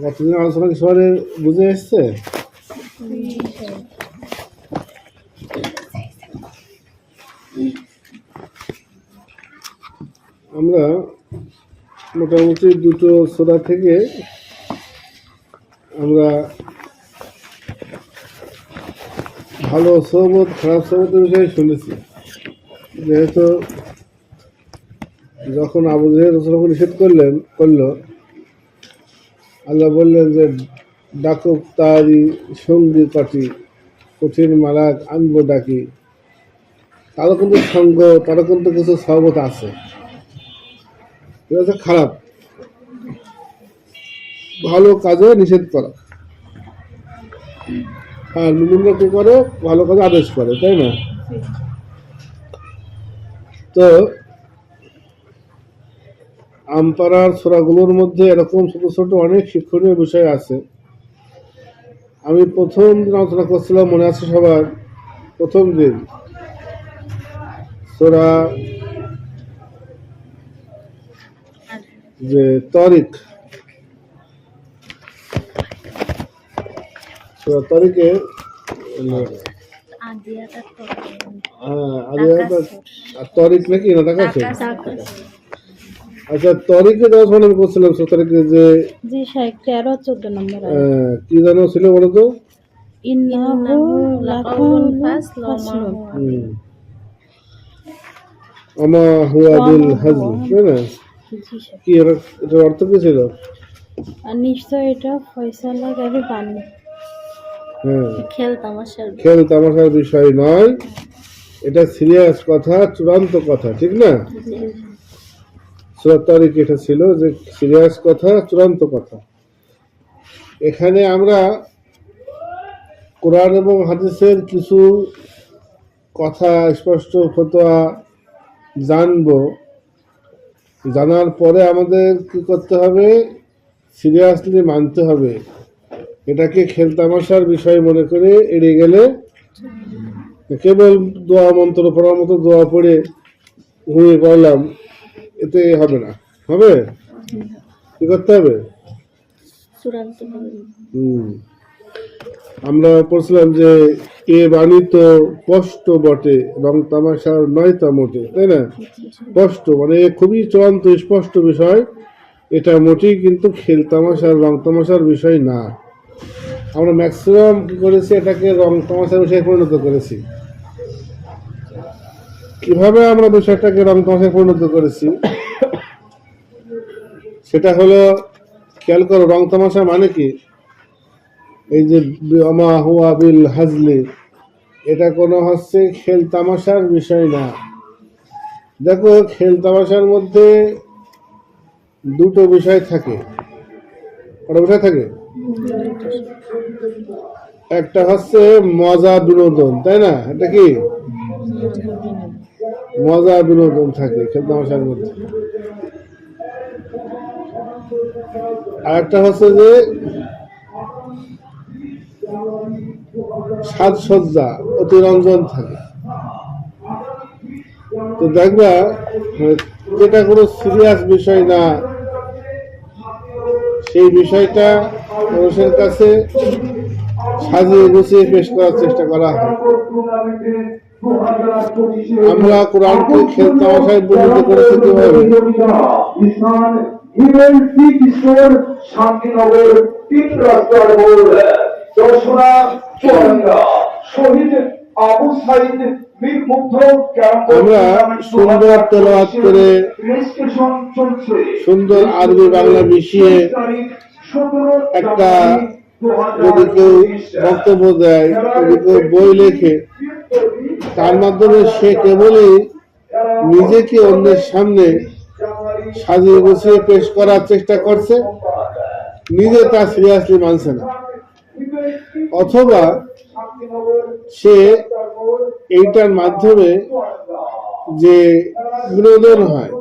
গতদিন আলোচনা কি সবাই বুঝে এসছে? আমরা মোটামুটি দুটো সূরা থেকে আমরা ভালো সোহবত খারাপ সোহবতের বিষয়ে শুনেছি। যেহেতু যখন আবু জেহেল রাসূলকে নিষেধ করলো, আল্লাহ বললেন যে ডাকুক তারই সঙ্গী কটি, কঠিন মালাক আনবো ডাকি। তারও কিন্তু সঙ্গ, তারও কিন্তু কিছু সহবত আছে, এটা হচ্ছে খারাপ। ভালো কাজে নিষেধ করা, আর মুমিনরা কি করে? ভালো কাজে আদেশ করে, তাই না? তো আমপাড়ার সূরাগুলোর মধ্যে এরকম ছোট ছোট অনেক শিক্ষণীয় বিষয় আছে। আমি প্রথম দিন আলোচনা করছিলাম, মনে আছে সবার? প্রথম দিন সূরা যে তারিক, সূরা তারিকে তারিক নাকি না দেখা আছে? আচ্ছা, তরিকে দেওয়া সময় আমি করছিলাম তরিকে যে 13-14 নম্বর কি জানো ছিল বলো তো? ইন্নাহু লাকাউলুন ফাসলুন আমা হুয়া বিল হাজল, তাই না? কি এটার অর্থ কি ছিল? আর নিশ্চয় এটা ফয়সালাকারী বাণী। হ্যাঁ, খেল তামাশার বিষয় নয়, এটা সিরিয়াস কথা, চূড়ান্ত কথা, ঠিক না? সূরা তারিক এটা ছিল যে সিরিয়াস কথা, চূড়ান্ত কথা। এখানে আমরা কোরআন এবং হাদিসের কিছু কথা, স্পষ্ট ফতোয়া জানবো। জানার পরে আমাদের কি করতে হবে? সিরিয়াসলি মানতে হবে। এটাকে খেলতামাশার বিষয় মনে করে এড়িয়ে গেলে, কেবল দোয়া মন্ত্র পড়ার মতো দোয়া পড়ে ঘুমিয়ে পড়লাম, এতে হবে না। হবে কি করতে হবে? আমরা পড়ছিলাম যে এ বাণী তো স্পষ্ট বটে, রং তামাশার নয় তা মোটে, তাই না? স্পষ্ট মানে খুবই চূড়ান্ত স্পষ্ট বিষয়, এটা মোটেই কিন্তু খেল তামাশার রং তামাশার বিষয় না। আমরা ম্যাক্সিমাম কি করেছি? এটাকে রং তামাশার বিষয়ে পরিণত করেছি। কিভাবে আমরা বিষয়টাকে রং তামাশায় পরিণত করেছি সেটা হলো, খেয়াল করো, রং তামাশা মানে কি? এই যে আমা হুয়া বিল হাজলি, এটা কোনো হচ্ছে খেল তামাশার বিষয় না। দেখো, খেল তামাশার মধ্যে দুটো বিষয় থাকে। কটা বিষয় থাকে? একটা হচ্ছে মজা বিনোদন, তাই না? এটা কি মজা বিনোদন থাকে খেল তামাশার মধ্যে। আর একটা হচ্ছে যে সাজসজ্জা, অতিরঞ্জন থাকে। তো দেখবা যেটা কোনো সিরিয়াস বিষয় না, সেই বিষয়টা মানুষের কাছে সাজিয়ে গুছিয়ে পেশ করার চেষ্টা করা হয়। আমরা কোরআনকে খেল তামাশায় পরিণত করেছি কিভাবে? শান্তিনগর, 3 রাস্তার মোড়, দর্শনা চুয়াডাঙ্গা, শহীদ আবু সাইদ মীর মুগ্ধ। আমরা সুন্দর তেলাওয়াত করে, সুন্দর আরবি বাংলা মিশিয়ে একটা, যদি কেউ বক্তব্য দেয়, যদি কেউ বই লেখে, তার মাধ্যমে সে কেবলই নিজেকে অন্যের সামনে সাজিয়ে গুছিয়ে পেশ করার চেষ্টা করছে, নিজে তা সিরিয়াসলি মানছে না। অথবা সে এইটার মাধ্যমে যে বিনোদন হয়,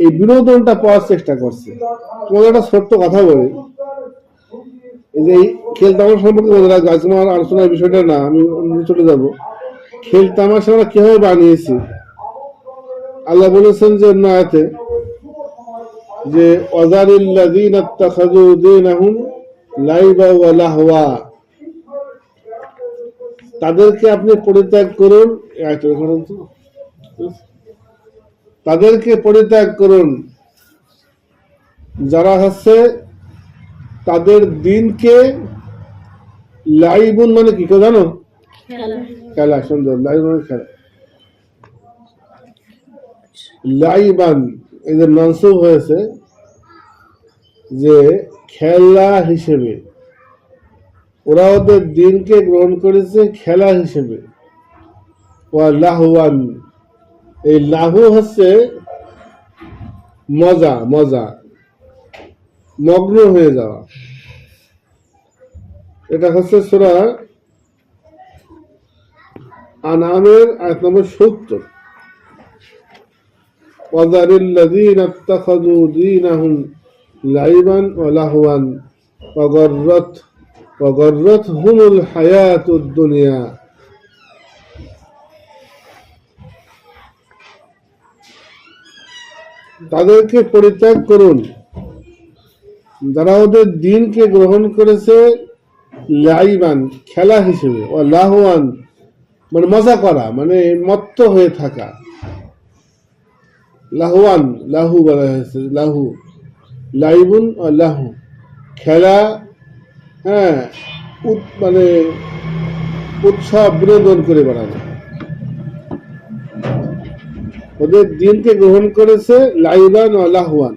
এই বিনোদনটা পাওয়ার চেষ্টা করছে। তোমাদের একটা ছোট্ট কথা বলি, এই যে খেল তামাশা সম্পর্কে তোমার আলোচনার বিষয়টা না, আমি চলে যাব। খেল তামাশা আমরা কিভাবে বানিয়েছি? আল্লাহ বলেছেন যে অন্য আয়াতে, যে ওয়াজারিল্লাযীনা ইত্তাখাযু দীনাহুম লাইবা ওয়া লাহওয়া, তাদেরকে আপনি পরিত্যাগ করুন। তাদেরকে পরিত্যাগ করুন যারা হচ্ছে তাদের দিনকে লাইবুন মানে কি কেউ জানো? খেলা। সুন্দর, লাইবুন মানে খেলা। লাইবান এই যে মানসুব হয়েছে যে খেলা হিসেবে, ওরা ওদের দিনকে গ্রহণ করেছে খেলা হিসেবে। ওয়া লাহওয়ান, এই লাহু হচ্ছে মজা, মজা, মগ্ন হয়ে যাওয়া। এটা হচ্ছে সূরা আনআমের আয়াত নম্বর 70। ওয়াজারিল্লাযীনা ইত্তাখাযু দীনাহুম লাইবান ওয়া লাহওয়ান ওয়া গাররাতহুমুল হায়াতুদ দুনিয়া। তাদেরকে পরিত্যাগ করুন যারা ওদের দিনকে গ্রহণ করেছে লাইবান খেলা হিসেবে, ও লাহওয়ান মানে মজা করা, মানে মত্ত হয়ে থাকা। লাহওয়ান, লাহু বলা হয়েছে, লাহু, লাইবুন ও লাহু খেলা, হ্যাঁ, মানে উৎসব বিনোদন করে বেড়ানো। ওদের দিনকে গ্রহণ করেছে লাইবান ও লাহওয়ান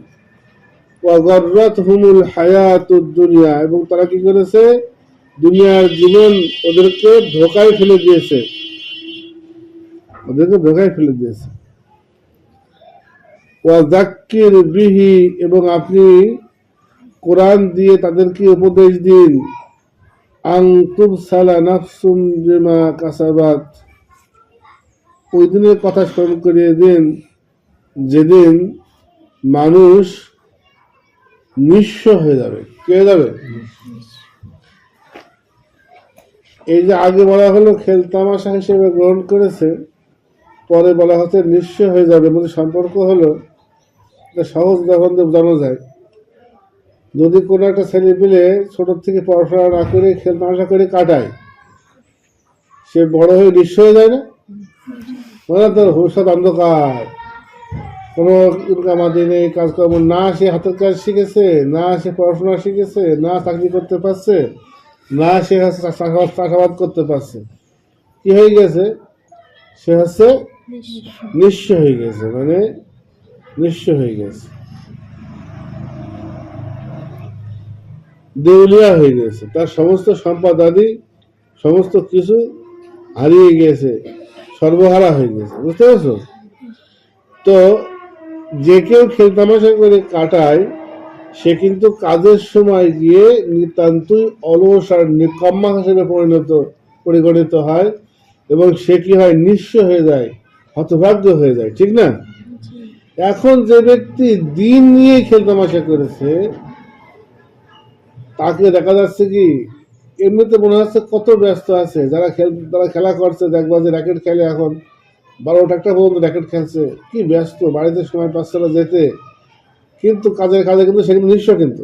ওয়া গাররাতহুমুল হায়াতুদ দুনিয়া, এবং তারা কি করেছে দুনিয়ার জীবন ওদেরকে ধোঁকায় ফেলে দিয়েছে, ওদেরকে ধোঁকায় ফেলে দিয়েছে। ওয়া যাক্কির বিহি, এবং আপনি কোরআন দিয়ে তাদেরকে উপদেশ দিন। আন তুবসালা নাফসুম বিমা কাসাবাত, ওই দিনের কথা স্মরণ করিয়ে দিন যেদিন মানুষ নিঃস্ব হয়ে যাবে। কি হয়ে যাবে? এই যে আগে বলা হলো খেলতামাশা হিসেবে গ্রহণ করেছে, পরে বলা হচ্ছে নিঃস্ব হয়ে যাবে। মধ্যে সম্পর্ক হলো সহজ যখন জানা যায়, যদি কোনো একটা ছেলে পেলে ছোট থেকে পড়াশোনা না করে খেলতামাশা করে কাটায়, সে বড় হয়ে নিঃস্ব হয়ে যায় না? মানে তোর ভবিষ্যৎ অন্ধকার, কোনো ইনকাম আদি নেই, কাজকর্ম না, সে হাতের কাজ শিখেছে না, সে পড়াশোনা শিখেছে না, চাকরি করতে পারছে না, সে চাষাবাদ করতে পারছে। কি হয়ে গেছে? সে হচ্ছে নিঃস্ব হয়ে গেছে, মানে নিঃস্ব হয়ে গেছে, দেউলিয়া হয়ে গেছে, তার সমস্ত সম্পদ আদি সমস্ত কিছু হারিয়ে গিয়েছে, সর্বহারা হয়ে গেছে। বুঝতে পারছো? তো যে কেউ খেলতামাশা করে কাটায়, সে কিন্তু কাজের সময় গিয়ে নিতান্তই অলস আর নিকম্মা হিসেবে পরিগণিত হয়, এবং সে কি হয়? নিঃস্ব হয়ে যায়, হতভাগ্য হয়ে যায়। ঠিক না? এখন যে ব্যক্তি দিন নিয়ে খেলতামাশা করেছে, তাকে দেখা যাচ্ছে কি এমনিতে মনে হচ্ছে কত ব্যস্ত আছে। যারা খেলা করছে, দেখবা যে র্যাকেট খেলে, এখন 12টা পর্যন্ত র্যাকেট খেলছে, কি ব্যস্ত, বাড়িতে সময় পাচ্ছে না যেতে, কিন্তু কাজে কিন্তু সে কিন্তু নিঃস্ব, কিন্তু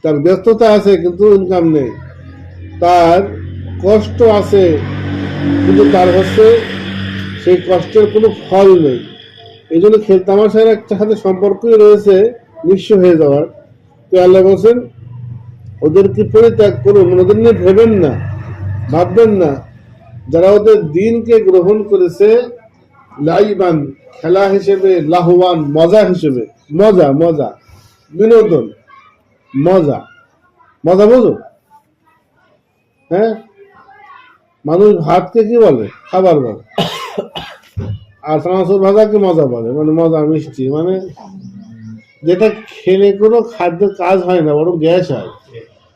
তার ব্যস্ততা আছে কিন্তু ইনকাম নেই, তার কষ্ট আছে কিন্তু তার হচ্ছে সেই কষ্টের কোনো ফল নেই। এই জন্য খেলতামাশার একটা সাথে সম্পর্কই রয়েছে নিঃস্ব হয়ে যাওয়ার। তো আল্লাহ বলছেন ওদেরকে পরিত্যাগ করুন, ওদের নিয়ে ভেবেন না, ভাববেন না। যারা ওদের দিনকে গ্রহণ করেছে লাইবান খেলা হিসেবে, লাহওয়ান মজা হিসেবে, মজা, মজা, বিনোদন, মজা, মজা বোঝো? হ্যাঁ, মানুষ ভাতকে কি বলে? খাবার বলে, আর চানাচুর ভাজাকে মজা বলে, মানে মজা, মিষ্টি, মানে যেটা খেলে কোনো খাদ্যের কাজ হয় না, বরং গ্যাস হয়,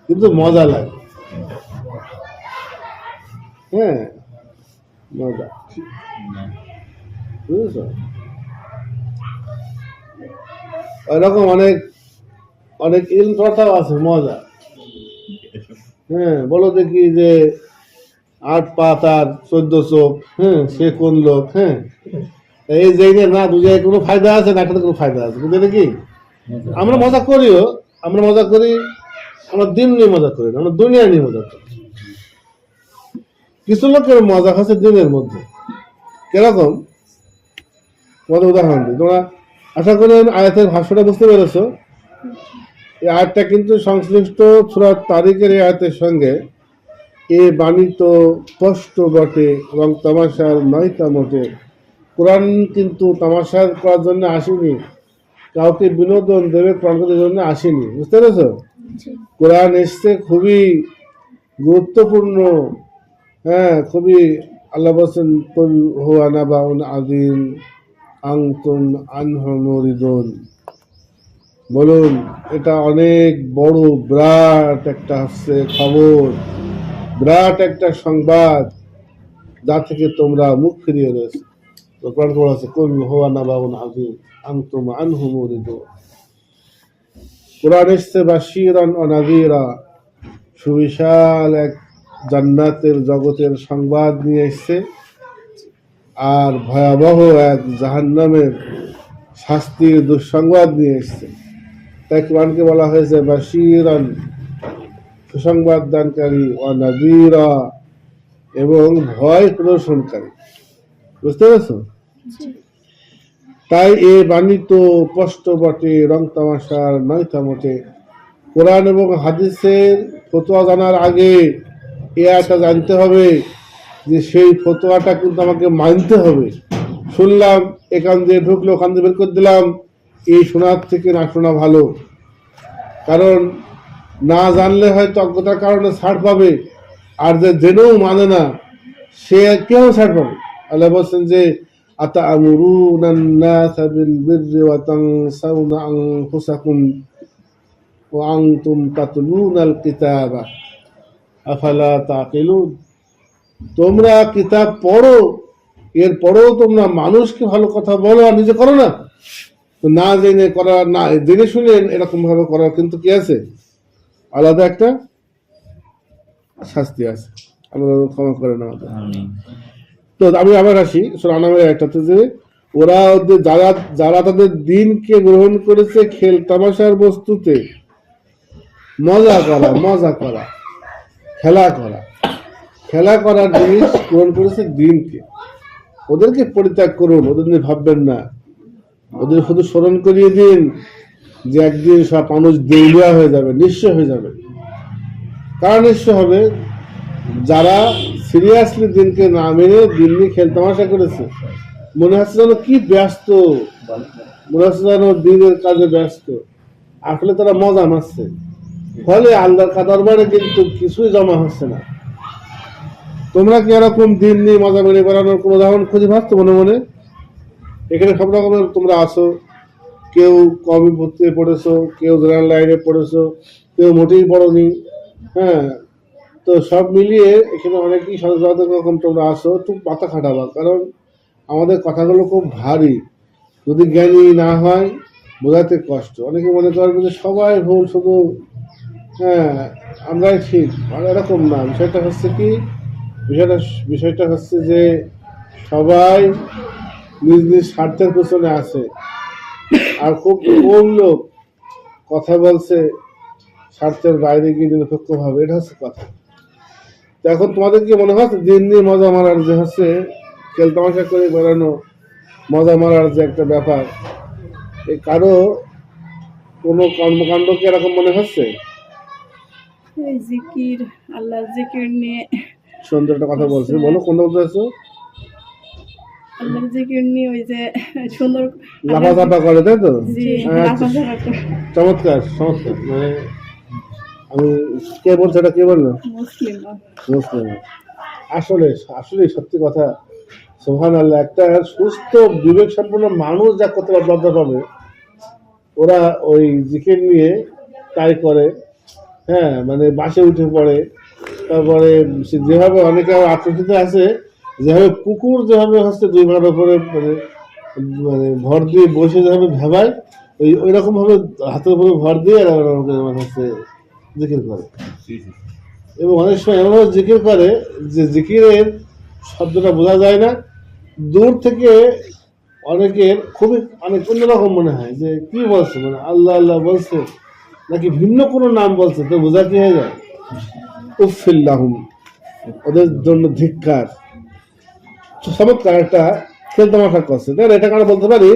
কিন্তু মজা লাগে। হ্যাঁ, মজা, বুঝেছ? ওইরকম অনেক অনেক ইল কথাও আছে, মজা। হ্যাঁ, বলো দেখি যে 8 পা তার 14 চোখ, হ্যাঁ, সে কোন লোক? হ্যাঁ, এই যে না বুঝে কোনো ফায়দা আছে না, একটা কোনো ফায়দা আছে, বুঝলে কি? আমরা মজা করিও, আমরা মজা করি, আমরা দিন নিয়ে মজা করি না, আমরা দুনিয়া নিয়ে মজা করি। কিছু লোকের মজা আছে দিনের মধ্যে। কিরকম? তোমাদের উদাহরণ দিই, তোমরা আশা করি আয়াতের ভাষ্যটা বুঝতে পেরেছো। এই আয়াতটা কিন্তু সংশ্লিষ্ট সূরা তারিকের এই আয়াতের সঙ্গে এ বাণী তো স্পষ্ট বটে এবং তামাশার নয় তা মোটে। কোরআন কিন্তু তামাশা করার জন্য আসেনি, কাউকে বিনোদন দেবে কোরআন করার জন্য আসেনি, বুঝতে পেরেছো? কোরআন এসছে খুবই গুরুত্বপূর্ণ, হ্যাঁ খুবই। আল্লাহ বলছেন কুল হুয়া নাবাউন আযীম আনতুম আনহু মুরিদুন, বলুন এটা অনেক বড় বিরাট একটা হচ্ছে খবর, বিরাট একটা সংবাদ, যা থেকে তোমরা মুখ ফিরিয়ে রয়েছে। তো কোরআন বলেছে কুল হুয়া নাবাউন আযীম আনতুম আনহু মুরিদুন। কোরআন এসছে বাশীরান ওয়া নাযীরা, সুবিশাল এক জান্নাতের জগতের সংবাদ নিয়ে এসছে, আর ভয়াবহ এক জাহান্নামের শাস্তির দুঃসংবাদ নিয়ে এসছে। তাই কোরআনকে বলা হয়েছে বাশীরান, সুসংবাদ দানকারী, ওয়া নাযীরা, এবং ভয় প্রদর্শনকারী, বুঝতে পেরেছো? তাই এ বাণী তো স্পষ্ট বটে, রং তামাশার নয় তা মোটে। কোরআন এবং হাদিসের ফতোয়া জানার আগে এ আয়াতটা জানতে হবে যে সেই ফতোয়াটা কিন্তু আমাকে মানতে হবে। শুনলাম, এখান দিয়ে ঢুকলো, ওখান দিয়ে বের করে দিলাম, এই শোনার থেকে না শোনা ভালো। কারণ না জানলে হয়তো অজ্ঞতার কারণে ছাড় পাবে, আর যে জেনেও মানে না সে কেউ ছাড় পাবে। আল্লাহ বলছেন যে আতা'মুরুনান নাসা বিল বিররি ওয়া তানসাউনা আনফুসাকুম ওয়া আনতুম তাতলুনাল কিতাবা আফালা তাকিলুন। তোমরা কিতাব পড়ো, এরপরেও তোমরা মানুষকে ভালো কথা বলো আর নিজে করো না। তো না জেনে করা, না জেনে শুনে এরকম ভাবে করা কিন্তু কি আছে, আলাদা একটা শাস্তি আছে। আল্লাহ ক্ষমা করে না আমাদের। তো আমি আবার আসি সূরা আনামের একটাতে, যে ওরা যারা যারা তাদের দিনকে গ্রহণ করেছে খেল তামাশার বস্তুতে, মজা করা, খেলা করার জিনিস গ্রহণ করেছে দিনকে। ওদেরকে পরিত্যাগ করুন, ওদের নিয়ে ভাববেন না। ওদের শুধু স্মরণ করিয়ে দিন যে একদিন সব মানুষ দেউলিয়া হয়ে যাবে, নিঃস্ব হয়ে যাবে। কারণ নিঃস্ব হবে যারা সিরিয়াসলি দিনকে না মেনে দিন নিয়ে খেলতামাশা করেছে। মনে হচ্ছে যেন কি ব্যস্ত, মনে হচ্ছে যেন দিনের কাজে ব্যস্ত, আসলে তারা মজা মারছে। ফলে আল্লাহর দরবারে কিন্তু কিছুই জমা হচ্ছে না। তোমরা কি এরকম দিন নিয়ে মজা মেরে বেড়ানোর কোনো উদাহরণ খুঁজে পাচ্ছ মনে মনে? এখানে সব রকমের তোমরা আসো, কেউ কমই ভর্তি পড়েছো, কেউ জেনারেল লাইনে পড়েছো, কেউ মোটেই পড়োনি, হ্যাঁ। তো সব মিলিয়ে এখানে অনেকেই সচেতন রকম তোমরা আসো, একটু মাথা খাটাবা, কারণ আমাদের কথাগুলো খুব ভারী। যদি জ্ঞানী না হয় বোঝাতে কষ্ট। অনেকে মনে করবে যে সবাই ভুল, শুধু হ্যাঁ আমরাই ঠিক, আর এরকম না। বিষয়টা হচ্ছে কি, বিষয়টা হচ্ছে যে সবাই নিজ নিজ স্বার্থের পেছনে আছে, আর খুব কম লোক কথা বলছে স্বার্থের বাইরে গিয়ে নিরপেক্ষ ভাবে। এটা হচ্ছে কথা। তো এখন তোমাদের কি মনে হচ্ছে দিন নিয়ে মজা মারার যে হচ্ছে খেলতামাশা করে বেড়ানো, মজা মারার যে একটা ব্যাপার, এই কারো কোনো কর্মকাণ্ড কি এরকম মনে হচ্ছে? জিকির, আল্লাহ জিকির নিয়ে সুন্দর একটা কথা বলছে, বলো কোনটা বলতে চাচ্ছো? আল্লাহর জিকির নিয়ে ওই যে সুন্দর লাফাঝাপা করে, তাই তো? জি, আচ্ছা, লাফাঝাপা করে। চমৎকার চমৎকার। মানে আমি কে বলছে, এটা কে বললো? মুসলিম। আসলে আসলে সত্যি কথা, সুবহানাল্লাহ। একটা সুস্থ বিবেক সম্পন্ন মানুষ যা করতে লজ্জা পাবে, ওরা ওই জিকির নিয়ে তাই করে, হ্যাঁ। মানে বাসে উঠে পড়ে, তারপরে যেভাবে অনেকে আত্মীয়তা আছে, যেভাবে কুকুর যেভাবে হচ্ছে দুই ভাড়ার উপরে মানে মানে ভর দিয়ে বসে যেভাবে ভেবায়, ওই রকম ভাবে হাতের উপরে ভর দিয়ে হচ্ছে জিকির করে। এবং অনেক সময় এমনভাবে জিকির করে যে জিকিরের শব্দটা বোঝা যায় না, দূর থেকে অনেকের খুবই অনেক অন্যরকম মনে হয় যে কি বলছে, মানে আল্লাহ আল্লাহ বলছে নাকি ভিন্ন কোনো নাম বলছে, তো বোঝা কি হয়ে যায় উফিল্লাহুম, ওদের জন্য ধিক্কার। চমৎকার একটা খেলতামাশা করছে, তাই না? এটা কারণ বলতে পারি,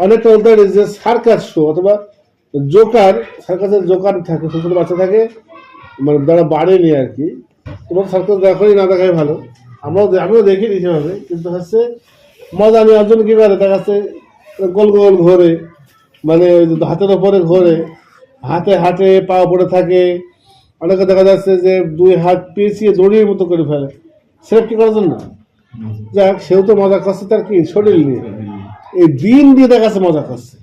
অনেকটা বলতে পারি যে সার্কাস শো অথবা জোকার, সার্কাসের জোকার থাকে, ছোট ছোট বাচ্চা থাকে, মানে যারা বাড়েনি আর কি। তোমার সার্কাস দেখাই না দেখাই ভালো, আমিও দেখিনি সেভাবে, কিন্তু হচ্ছে মজা নেওয়ার জন্য কি করে দেখা যাচ্ছে গোল গোল ঘোরে, মানে ওই যে হাতের ওপরে ঘোরে, হাতে হাতে পা পড়ে থাকে, অনেকে দেখা যাচ্ছে যে দুই হাত পেঁচিয়ে দড়ির মতো করে ফেলে সেফটি করার জন্য। যাক, সেও তো মজা করছে তার কি শরীর নিয়ে, এই দিন দিয়ে দেখা যাচ্ছে মজা করছে,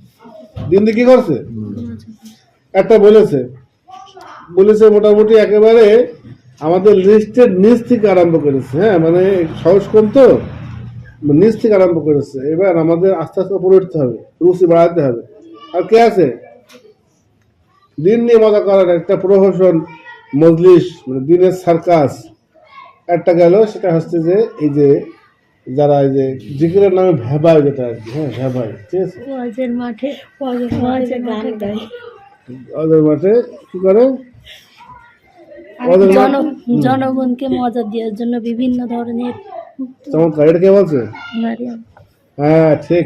দিন দিয়ে কি করছে একটা বলেছে মোটামুটি একেবারে আমাদের লিস্টের নিচ থেকে আরম্ভ করেছে, হ্যাঁ মানে সাহস কম তো নিচ থেকে আরম্ভ করেছে। এবার আমাদের আস্তে আস্তে উপরে উঠতে হবে, রুচি বাড়াতে হবে। আর কে আছে দিন নিয়ে মজা করার একটা প্রহসন মজলিস, মানে দিনের সার্কাস একটা গেল। সেটা হচ্ছে যে এই যে যারা এই যে জিকিরের নামে ভেবায়, যেটা আর কি, হ্যাঁ ভেবায়, ঠিক আছে, ওয়াজের মাঠে গান গায়, ওদের মাঠে কি করে, ওদের মাঠে জনগণকে মজা দেওয়ার জন্য বিভিন্ন ধরনের চমৎকার। এটা কে বলছে? মারিয়াম, হ্যাঁ ঠিক।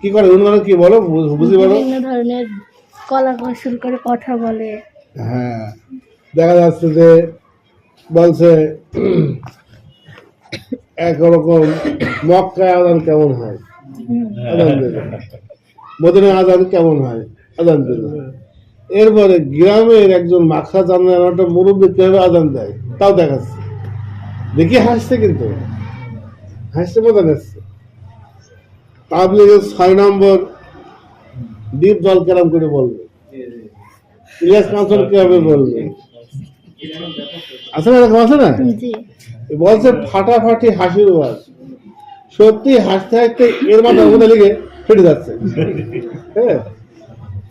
কি করে উন্নয়ন, কি বলো বুঝি বলো। বিভিন্ন ধরনের কলা কৌশল করে কথা বলে। হ্যাঁ, দেখা যাচ্ছে যে বলছে একরকম মক্কায় আজান কেমন হয়, আজান দেবে, মদিনায় আজান কেমন হয়, আজান দেবে। এরপরে গ্রামের একজন মাখা জানার একটা মুরব্বী কিভাবে আজান দেয় তাও দেখাচ্ছে, দেখি হাসছে, কিন্তু হাসতে মজা নিচ্ছে। তাবলিগের 6 নম্বর দ্বীপ জল কেরাম করে বলবে, ইলিয়াস কাঞ্চন কিভাবে বলবে, আছে না এরকম, আছে না? জি, বলছে ফাটাফাটি হাসির ওয়াজ, সত্যি হাসতে হাসতে এর মাথা মনে লেগে ফেটে যাচ্ছে, হ্যাঁ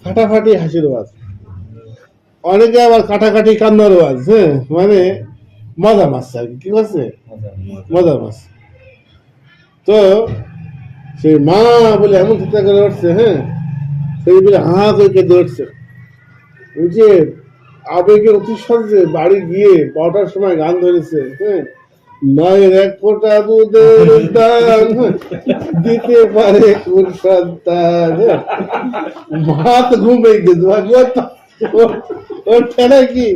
ফাটাফাটি হাসির ওয়াজ। অনেকে আবার কাটাকাটি কান্নার ওয়াজ, হ্যাঁ মানে মজা মারছে আর কি করছে, মজা মারছে। তো সেই মা বলে এমন চিন্তা করে উঠছে, হ্যাঁ সেই বলে হা করে কেঁদে উঠছে। ওই যে আবেগে অতিশয্যে বাড়ি গিয়ে 12টার সময় গান ধরেছে, হ্যাঁ মায়ের এক ফোঁটা দুধের দান দিতে পারে কোন সন্তান, মা তো ঘুমে গেছে, ওর ঠেলা কি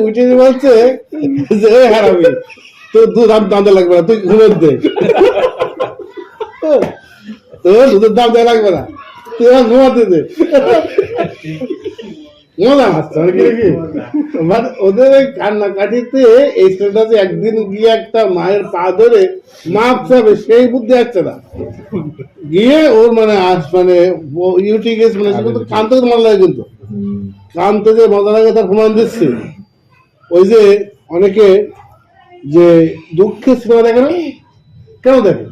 উঠে বলছে যে হারাবি তোর দুধ দাম দেওয়া লাগবে না, তুই ঘুমের দে, তোর দুধের দাম দেওয়া লাগবে না, তুই আমার ঘুমাতে দে। মানে ওদের ওই কান্নাকাটিতে এই ছেলেটাতে একদিন গিয়ে একটা মায়ের পা ধরে মাপ চাবে সেই বুদ্ধি আসছে না, গিয়ে ওর মানে মানে ইউটি গেছে, মানে সে কিন্তু কানতে মজা লাগে, কিন্তু কানতে যে মজা লাগে তার প্রমাণ দিচ্ছে। ওই যে অনেকে যে দুঃখের সিনেমা দেখে না, কেন দেখে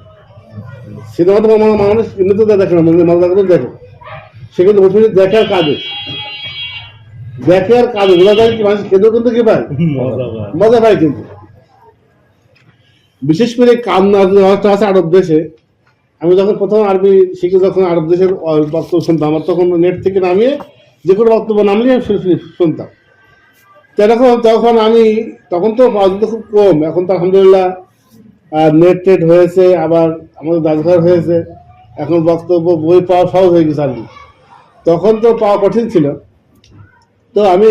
সিনেমা, তো মানুষ এমনিতে দেখে না, মজা করে দেখে, সে কিন্তু বসে দেখার কাজে বোঝা যায় কি মানুষ খেতেও কিন্তু কি পায়, মজা পায়। কিন্তু বিশেষ করে কান্না আছে আরব দেশে। আমি যখন প্রথম আরবি শিখে যখন আরব দেশের বক্তব্য শুনতাম, আমার তখন নেট থেকে নামিয়ে যে কোনো বক্তব্য নামলে আমি শুনতাম। তখন আমি তখন তো পড়াশোনা খুব কম, এখন তো আলহামদুলিল্লাহ নেট টেট হয়েছে, আবার আমাদের দাসঘর হয়েছে, এখন বক্তব্য বই পাওয়া সহজ হয়ে গেছে আরবি। তখন তো পাওয়া কঠিন ছিল, তো আমি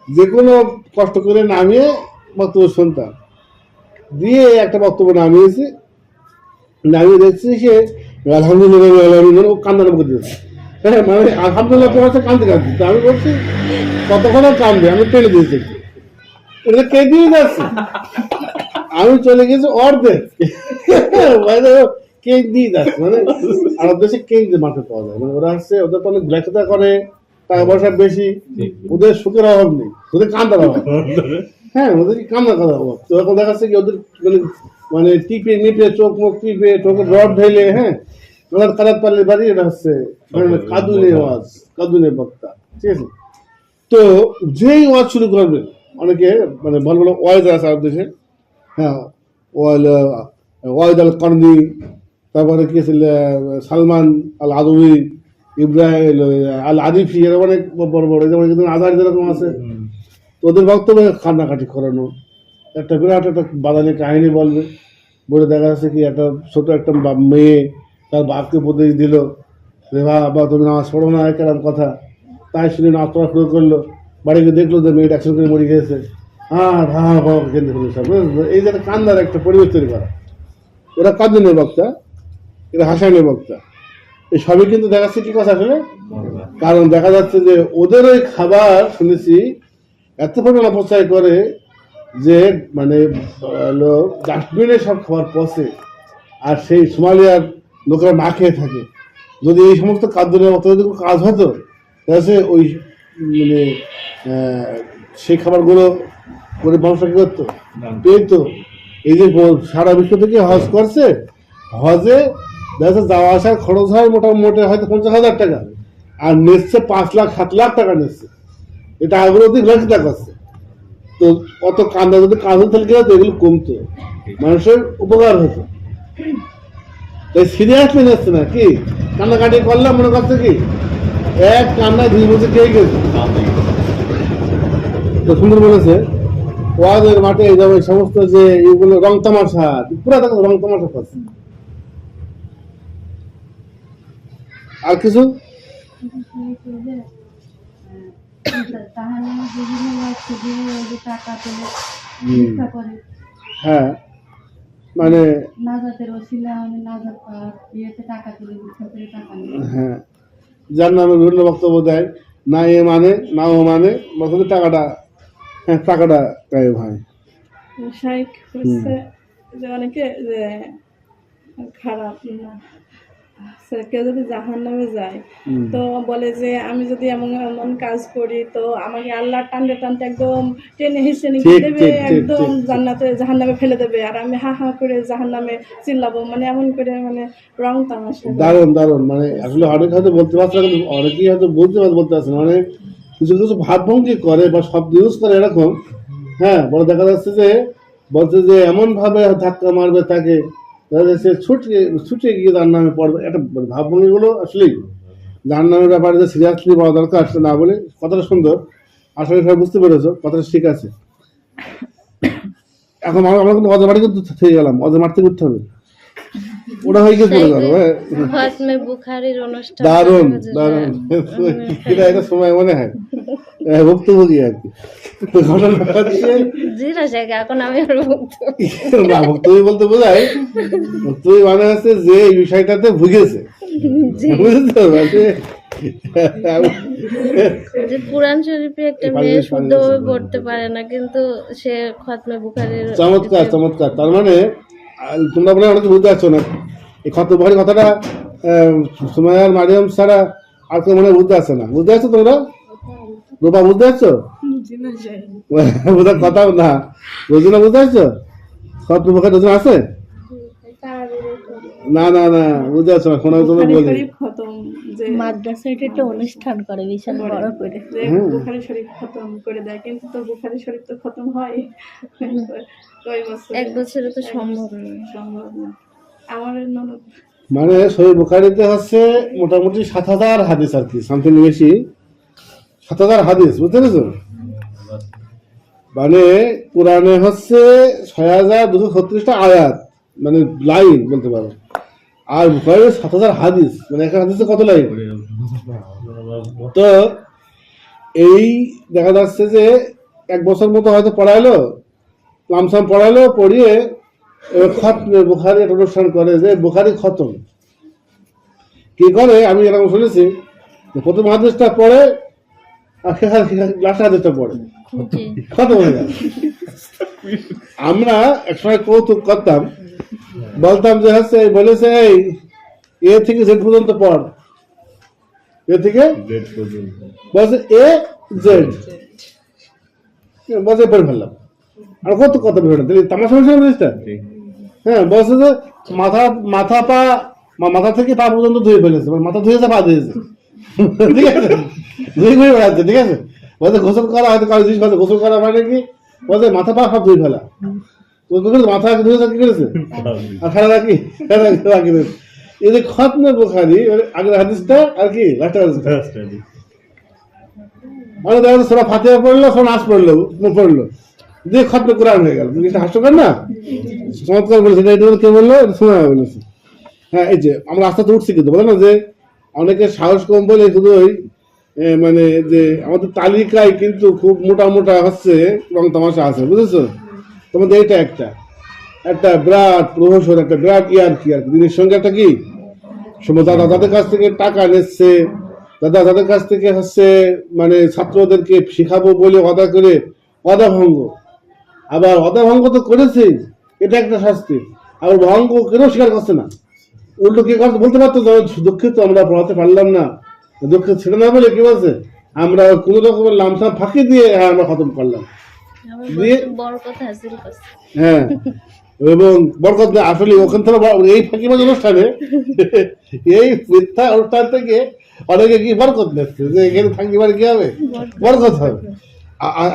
যে কোনো কষ্ট করে নামিয়ে বক্তব্য শুনতাম। দিয়ে একটা বক্তব্য নামিয়েছি, নামিয়ে দেখছি সে আলহামদুলিল্লাহ ও কান্দার মুখে দিয়েছে, হ্যাঁ মানে আলহামদুলিল্লাহ তোমার কান্দতে কাঁদছি। তো আমি বলছি কতক্ষণ কান্দবে, আমি টেনে দিয়েছি, এটা কে দিয়ে যাচ্ছে, আমি চলে গেছি অর্ধেক, কেক দিয়ে যাচ্ছে। মানে আরব দেশে কেক দিয়ে মাঠে পাওয়া যায়, মানে ওরা হচ্ছে ওদের তো অনেক ব্যস্ততা করে, টাকা পয়সা বেশি, ওদের সুখের অভাব নেই, ওদের কান্দার অভাব, হ্যাঁ ওদের কি কান্নার কথা অভাব। তো এখন দেখাচ্ছে কি ওদের মানে টিপে নিপে চোখ মুখ টিপে চোখের রড ঢেলে, হ্যাঁ ওনার কারাত পাল্লে বাড়ি, এটা হচ্ছে কাদুনে ওয়াজ, কাদুনে বক্তা, ঠিক আছে। তো যেই ওয়াজ শুরু করবে, অনেকে মানে ভালো ভালো ওয়াজ আছে আরব দেশে, হ্যাঁ ওয়াইদ আল কারনি, তারপরে কি ছিল সালমান আল আদবি, ইব্রাহিম আল আদিফি, এরকম অনেক বড় বড়, যেমন আজহার যেরকম আছে, তো ওদের বক্তব্যে কান্নাকাটি করানো, একটা বিরাট একটা বাদানি কাহিনী বলবে, বলে দেখা যাচ্ছে কি একটা ছোট একটা মেয়ে তার বাপকে উপদেশ দিল যে বা তুমি নামাজ পড়ো না, কেরম কথা, তাই শুনে নামাজ পড়া শুরু করলো, বাড়ি গিয়ে দেখলো যে মেয়েটা অ্যাকশন করে মরে গিয়েছে, বাবা কেন্দ্র করে সব, এই যে একটা কান্দার একটা পরিবেশ তৈরি করা। ওরা কাঁদনের বক্তা, এরা হাসানের বক্তা, এই সবই কিন্তু দেখা যাচ্ছে কি কথা আসলে, কারণ দেখা যাচ্ছে যে ওদের ওই খাবার শুনেছি এত পরিমাণ অপচয় করে যে মানে ডাস্টবিনে সব খাবার পচে, আর সেই সোমালিয়ার লোকেরা না খেয়ে থাকে। যদি এই সমস্ত খাদ্য নেওয়া যদি কোনো কাজ হতো তাহলে ওই মানে সেই খাবারগুলো গরিব মানুষরা কি করতো, পেতো। এই যে সারা বিশ্ব থেকে হজ করছে, হজে দেখা যাচ্ছে যাওয়া আসার খরচ হয় মোটামুটি হয়তো 50,000 টাকা, আর নিচ্ছে 5 লাখ 7 লাখ টাকা নিচ্ছে, এটা আগ্রহী ঘোষণা করছে। তো অত কান্দা যদি কাজ হতো তাহলে কি হতো, এগুলো কমতো, মানুষের উপকার হতো। তাই সিরিয়াসলি নিচ্ছে না, কি কান্নাকাটি করলাম মনে করছে কি এক কান্নায় 2 বছর খেয়ে গেছে। তো সুন্দর বলেছে ওয়াজের মাঠে যেমন সমস্ত যে এইগুলো রং তামাশা, পুরা দেখো রং তামাশা করছে। আর কিছু হ্যাঁ, মানে হ্যাঁ, যার নামে বিভিন্ন বক্তব্য দেয়, না এ মানে না ও মানে, বছরের টাকাটা, হ্যাঁ টাকাটা গায়েব হয়। শাইখ হচ্ছে যে অনেকে যে খারাপ না, কেউ যদি জাহান্নামে যায় তো বলে যে আমি যদি এমন এমন কাজ করি তো আমাকে আল্লাহ টানতে টানতে একদম টেনে হিসে নিয়ে দেবে, একদম জান্নাতে জাহান্নামে ফেলে দেবে, আর আমি হা হা করে জাহান্নামে চিল্লাবো, মানে এমন করে মানে রং তামাশা। দারুণ দারুণ, মানে আসলে অনেক হয়তো বলতে পারছে না, কিন্তু অনেকেই হয়তো বলতে পারছে না, মানে কিছু কিছু ভাবভঙ্গি করে বা শব্দ ইউজ করে এরকম। হ্যাঁ, বড় দেখা যাচ্ছে যে বলছে যে এমন ভাবে ধাক্কা মারবে তাকে, সে ছুটে গিয়ে তার নামে পড়বে, একটা ভাবভঙ্গিগুলো আসলেই যার নামের ব্যাপারে যে সিরিয়াসলি বলা দরকার সেটা না বলে, কথাটা সুন্দর, আসলে সবাই বুঝতে পেরেছো, কথাটা ঠিক আছে। এখন আমরা কিন্তু অজা বাড়ি কিন্তু থেকে গেলাম, অজা মাঠ থেকে উঠতে হবে, ওটা হয়ে গেছে। দারুণ দারুণ, এটা সময় মনে হয় ভুক্তভোগী আর কি। ভুক্তভোগী বলতে বোঝায়, ভুক্তভোগী মানে হচ্ছে যে এই বিষয়টাতে ভুগেছে, বুঝতে পারছি। কুরআন শরীফে একটা মেয়ে শুদ্ধভাবে পড়তে পারে না, কিন্তু সে খতমে বুখারীর। চমৎকার চমৎকার, তার মানে তোমরা বলে অনেক বুঝতে পারছো না এই খতমে বুখারী কথাটা, সুমাইয়ার মারিয়াম ছাড়া আর কেউ মনে বুঝতে পারছো না। বুঝতে পারছো তোমরা? রূপা বুঝতে পারছো? বোঝার কথা না, রোজিনা বুঝতে পারছো? খতমে বুখারী রোজিনা আছে? না না না, বুঝতে পারছো না, শোনা তুমি বলি মাদ্রাসায় একটা অনুষ্ঠান করে বিশাল বড় করে, বুখারী শরীফ খতম করে দেয়, কিন্তু তো বুখারী শরীফ তো খতম হয় এক বছরে তো সম্ভব না। আমার ননদ মানে সহিহ বুখারীতে হচ্ছে মোটামুটি 7,000 হাদিস আর কি, সামথিং বেশি, 7,000 হাদিস, বুঝতে পেরেছো? মানে কোরআনে হচ্ছে 6,236টা আয়াত, মানে লাইন বলতে পারো, আর বুখারীর 7,000 হাদিস, মানে একটা হাদিসে কত লাইন। তো এই দেখা যাচ্ছে যে 1 বছর মতো হয়তো পড়াইলো, লামসাম পড়াইলো, পড়িয়ে খতমে বুখারী একটা অনুষ্ঠান করে, যে বুখারী খতম কি করে আমি এরকম শুনেছি, প্রথম হাদিসটা পড়ে আর লাস্ট হাদিসটা পড়ে, খতম হয়ে গেল। আমরা একসময় কৌতুক করতাম, বলতাম যে হচ্ছে বলেছে এই এ থেকে জেড পর্যন্ত পড়, এ থেকে বলছে এ জেড, বলছে পড়ে ফেললাম, আর কত কত পড়ে তামাশা জিনিসটা। হ্যাঁ, বলছে যে মাথা থেকে পা পর্যন্ত ধুয়ে ফেলেছে, মাথা ধুয়েছে পা ধুয়েছে, ঠিক আছে, ধুয়ে ঘুরে বেড়াচ্ছে, ঠিক আছে। বলছে গোসল করা হয়তো কারো জিনিস, গোসল করা মানে কি, বলছে মাথা পা সব ধুয়ে ফেলা। মাথা ধরে কি করেছে আর খাড়া রাখি রাখি এই যে খতমে বুখারী আগের হাদিসটা আর কি লাস্টের হাদিসটা মানে দেখা যাচ্ছে সূরা ফাতিহা পড়লো, সূরা নাস পড়লো, দিয়ে খতমে কোরআন হয়ে গেল। জিনিসটা হাস্যকর না? চমৎকার বলেছে। এটা কে বললো? শোনা বলেছে। হ্যাঁ, এই যে আমরা আস্তে আস্তে উঠছি, কিন্তু বলে না যে অনেকের সাহস কম বলে শুধু ওই মানে যে আমাদের তালিকায় কিন্তু খুব মোটা মোটা হচ্ছে রং তামাশা আছে, বুঝেছো? তোমাদের এটা একটা বিরাট প্রহসন, একটা বিরাট ইয়ার্কি আর দিনের সঙ্গে একটা কি দাদা যাদের কাছ থেকে টাকা নিচ্ছে, দাদা যাদের কাছ থেকে হচ্ছে মানে ছাত্রদেরকে শিখাবো বলে অদা করে অদা ভঙ্গ, আবার অদা ভঙ্গ তো করেছে, এটা একটা শাস্তি, আবার ভঙ্গ কেন স্বীকার করছে না, উল্টো কি করতে বলতে পারতো দুঃখিত আমরা পড়াতে পারলাম না, দুঃখিত ছিল না বলে কি বলছে আমরা কোন রকমের লামসাম ফাঁকি দিয়ে আমরা খতম করলাম দিয়ে হ্যাঁ, এবং বরকত আসলে ওখান থেকে এই ফাঁকিবাজ অনুষ্ঠানে এই মিথ্যা অনুষ্ঠান থেকে অনেকে কি বরকত নিচ্ছে যে এখানে ফাঁকিবার কি হবে, বরকত হবে।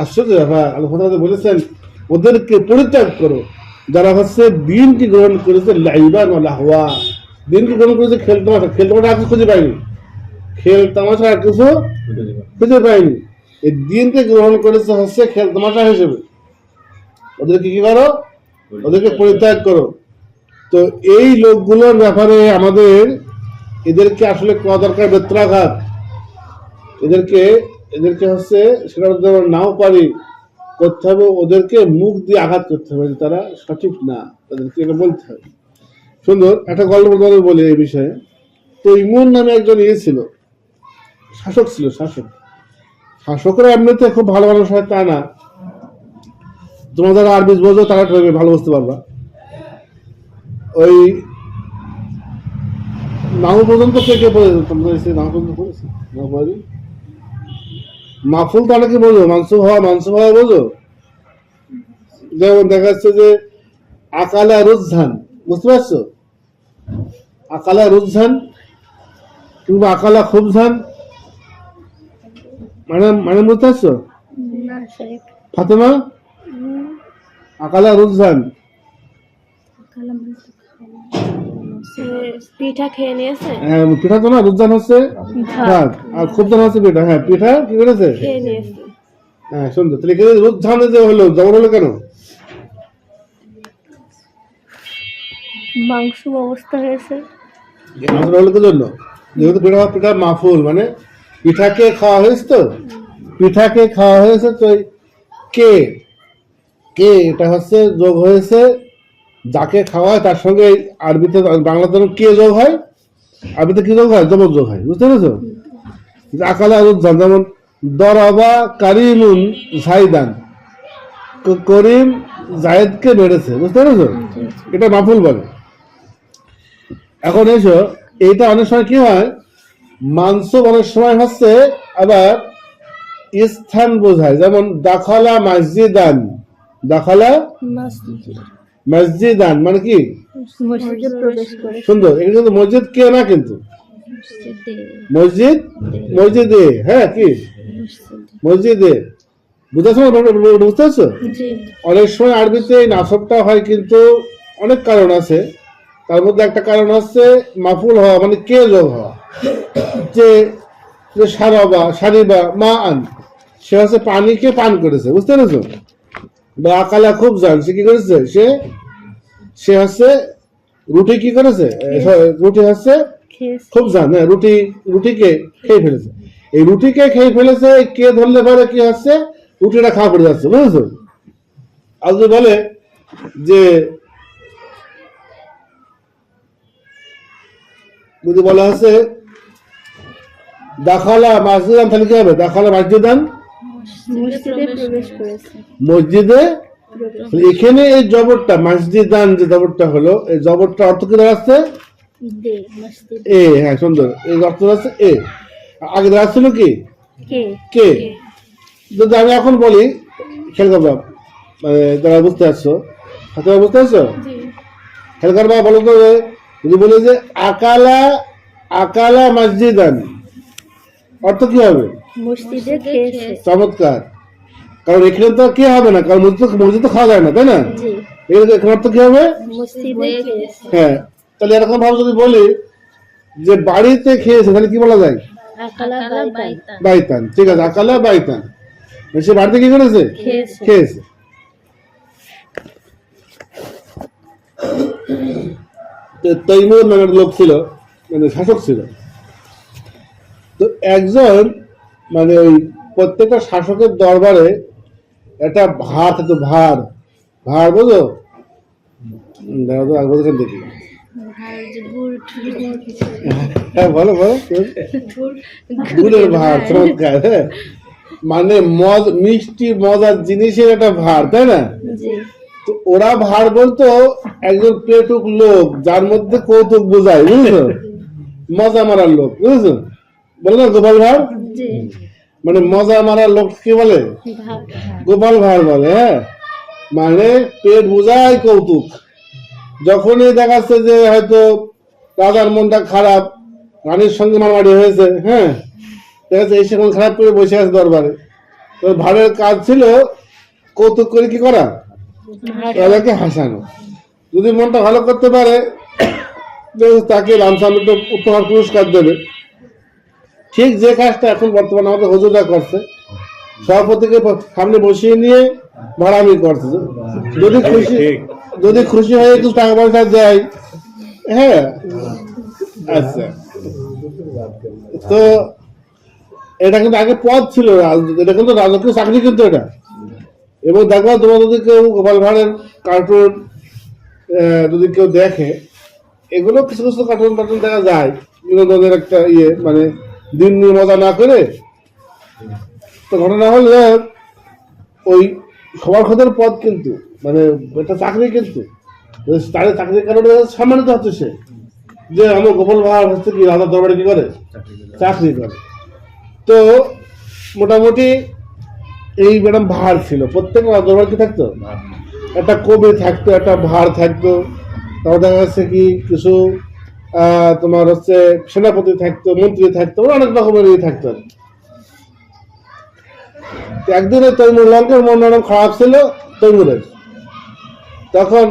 আশ্চর্য ব্যাপার, আল্লাহ বলেছেন ওদেরকে পরিত্যাগ করো যারা হচ্ছে দিনকে গ্রহণ করেছে লাইবান ওয়া লাহওয়া, দিনকে গ্রহণ করেছে খেল তামাশা, খেল তামাশা আর কিছু খুঁজে পাইনি, খেল তামাশা আর কিছু খুঁজে পাইনি, এই দিনকে গ্রহণ করেছে হচ্ছে খেল তামাশা হিসেবে। ওদেরকে কি করো? ওদেরকে পরিত্যাগ করো। তো এই লোকগুলোর ব্যাপারে আমাদের এদেরকে আসলে করা দরকার বেত্রাঘাত, এদেরকে হচ্ছে সেটা নাও পারি করতে হবে, ওদেরকে মুখ দিয়ে আঘাত করতে হবে যে তারা সঠিক না, তাদেরকে এটা বলতে হবে। সুন্দর একটা গল্প বলি এই বিষয়ে। তো ইমন নামে একজন ছিল, শাসক ছিল। শাসকরা এমনিতে খুব ভালো মানুষ হয় তা না, তোমরা যারা আরবি বোঝো তারা ভালো বুঝতে পারবা। ওই নাম পর্যন্ত কে পড়েছে? তোমরা নাম পর্যন্ত পড়েছে? মাফুল তো অনেকে বোঝো, মানসুব হওয়া বোঝো। যেমন দেখা যাচ্ছে যে আকালা রুজহান, বুঝতে পারছো? আকালা রুজহান কিংবা আকালা খুবজান, মানে বুঝতে পারছো? ফাতেমা আকালা রুজহান পিঠা খেয়ে নিয়েছে। হ্যাঁ, পিঠা তো না, রুজহান হচ্ছে ভাত আর খুবজান হচ্ছে পিঠা। হ্যাঁ, পিঠা কি করেছে? খেয়ে নিয়েছে। হ্যাঁ, সুন্দর। তাহলে এখানে রুজহানে যে হলো, জবর হলো কেন? মাংস অবস্থা হয়েছে, মাংস হলো কি জন্য? যেহেতু পিঠা মাফুল, মানে পিঠাকে খাওয়া হয়েছে, তো পিঠাকে খাওয়া হয়েছে, তো কে এটা হচ্ছে যোগ হয়েছে যাকে খাওয়া হয় তার সঙ্গে। আরবিতে বাংলাতে কে যোগ হয়, আরবিতে কি যোগ হয়? জবর যোগ হয়, বুঝতে পেরেছো? আকালা রুজহান, যেমন দরাবা কারিমুন জাইদান, করিম জায়েদকে মেরেছে, বুঝতে পেরেছো? এটা মাফুল বলে। এখন এসো, এইটা অনেক সময় কি হয়, মানসুব অনেক সময় হচ্ছে আবার স্থান বোঝায়। যেমন দাখালা মসজিদান, দাখালা মসজিদান মানে কি? সুন্দর। এটা কিন্তু মসজিদ কে না, কিন্তু মসজিদে। হ্যাঁ, কি মসজিদে, বুঝতে পারছো? অনেক সময় আরবিতে নাসবটা হয়, কিন্তু অনেক কারণ আছে। তার মধ্যে একটা কারণ হচ্ছে মাফুল হওয়া, মানে কে যোগ হওয়া। যে সারিবা মা আন, সে হচ্ছে পানিকে পান করেছে, বুঝতে পেরেছো? বা আকালা খুব জান, সে কি করেছে? সে হচ্ছে রুটি কি করেছে? রুটি হচ্ছে খুব জান, হ্যাঁ, রুটিকে খেয়ে ফেলেছে। এই রুটিকে খেয়ে ফেলেছে, কে ধরলে পরে কি হচ্ছে? রুটিটা খাওয়া পড়ে যাচ্ছে, বুঝেছো? আর যদি বলে যে যদি বলা আছে দাখালা মসজিদান, তাহলে কি হবে? দাখালা মসজিদান, মসজিদে। এখানে এই জবরটা মসজিদান, যে জবরটা হলো, এই জবরটা অর্থ কি দাঁড়াচ্ছে? এ। হ্যাঁ, সুন্দর। এই অর্থ দাঁড়াচ্ছে এ, আগে দাঁড়াচ্ছিল কি? কে। যদি আমি এখন বলি, খেয়াল করবা, যারা বুঝতে পারছো, বুঝতে পারছো? খেয়াল করবা, বলো তো, যদি বলি যে আকালা মসজিদান, অর্থ কি হবে? চমৎকার। কারণ এখানে তো কে হবে না, কারণ মসজিদ তো খাওয়া যায় না, তাই না? এর অর্থ কি হবে? মসজিদে খেয়েছে। হ্যাঁ, তাহলে এরকম ভাবে যদি বলি যে বাড়িতে খেয়েছে, তাহলে কি বলা যায়? আকালা বাইতান। বাইতান। ঠিক আছে, আকালা বাইতান, সে বাড়িতে কি করেছে? খেয়েছে। খেয়েছে। তৈমুর নামের লোক ছিল, মানে শাসক ছিল। তো একজন মানে ওই প্রত্যেকটা শাসকের দরবারে একটা ভার থাকতো, ভার। ভার বোঝো? এখান থেকে হ্যাঁ বলো বলো। গুড়ের ভার, চমৎকার। হ্যাঁ, মানে মিষ্টি মজার জিনিসের একটা ভার, তাই না? তো ওরা ভার বলতো একজন পেটুক লোক যার মধ্যে কৌতুক বোঝায়, বুঝেছো? মজা মারার লোক, বুঝেছো? বলে না গোপাল ভাঁড়, মানে মজা মারার লোক কি বলে? গোপাল ভাঁড় বলে। হ্যাঁ, মানে পেট বোঝায় কৌতুক। যখনই দেখাচ্ছে যে হয়তো রাজার মনটা খারাপ, রানীর সঙ্গে মারামারি হয়েছে, হ্যাঁ ঠিক আছে, এই সেখানে খারাপ করে বসে আছে দরবারে, তো ভাঁড়ের কাজ ছিল কৌতুক করে কি করা? রাজাকে হাসানো। যদি মনটা ভালো করতে পারে তাকে লামসাম একটু উপহার পুরস্কার দেবে। ঠিক যে কাজটা এখন বর্তমানে আমাদের হুজুররা করছে, সভাপতিকে সামনে বসিয়ে নিয়ে ভাড়ামি করছে। যদি খুশি হয়ে একটু টাকা পয়সা দেয়, হ্যাঁ আচ্ছা। তো এটা কিন্তু আগে পদ ছিল, এটা কিন্তু রাজকীয় চাকরি কিন্তু এটা। এবং দেখবা তোমার যদি কেউ গোপাল ভাঁড়ের কার্টুন যদি কেউ দেখে, এগুলো কিছু কিছু কার্টুন টার্টুন দেখা যায় বিনোদনের একটা ইয়ে, মানে দিন নিয়ে মজা না করে। তো ঘটনা হল ওই সবার খোঁজের পদ কিন্তু মানে একটা চাকরি, কিন্তু তাদের চাকরির কারণে সম্মানিত হচ্ছে সে, যে আমার গোপাল ভাঁড় হচ্ছে কি রাজার দরবারে কি করে? চাকরি করে। তো মোটামুটি এই ম্যাডাম ভার ছিল, প্রত্যেক দরবার কি থাকতো? একটা কবি থাকতো, একটা ভার থাকতো, তারপর দেখা যাচ্ছে কি কিছু তোমার হচ্ছে সেনাপতি থাকতো, মন্ত্রী থাকতো, অনেক রকমের ইয়ে থাকতো। একদিনে তৈমুর লঙ্কের মন অনেক খারাপ ছিল তৈমুরের। তখন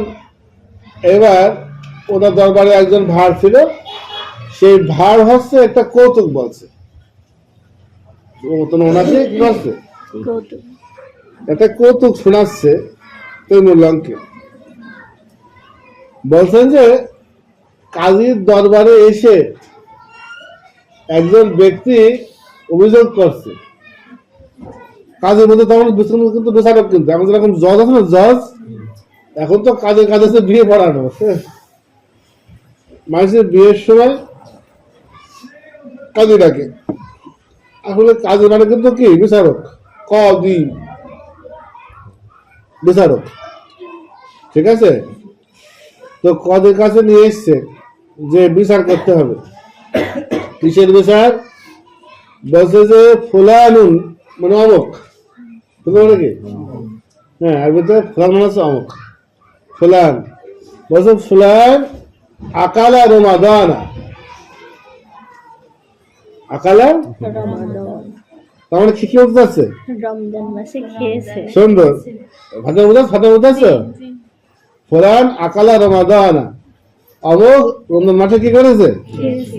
এবার ওনার দরবারে একজন ভার ছিল, সেই ভার হচ্ছে একটা কৌতুক বলছে, ওনাকে কি করছে? একটা কৌতুক শোনাচ্ছে তৈমুর লঙ্কে। বলছেন যে কাজীর দরবারে এসে একজন ব্যক্তি অভিযোগ করছে। কাজের মধ্যে তখন কিন্তু বিচারক, কিন্তু এখন যেরকম জজ আছে না, জজ, এখন তো কাজের কাজ আছে বিয়ে পড়ানো। মানুষের বিয়ের সময় কাজী ডাকে, আসলে কাজী মানে কিন্তু কি বিচারক, কদি বিচারক, ঠিক আছে? তো কদের কাছে নিয়ে এসছে যে বিচার করতে হবে। কিসের বিচার? বলছে যে ফুলানুন মানে অমুক, মানে কি? হ্যাঁ, আর ভিতরে ফুলান মানে হচ্ছে অমুক, ফুলান। বলছে ফুলান আকালা রমাদানা, আকালা তার মানে কি কি বলতে যাচ্ছে? রমজান মাসে খেয়েছে। সুন্দর, ভাষা বুঝাচ্ছে। ফুলান আকালা রমাদানা, অমুক রমজান মাসে কি করেছে?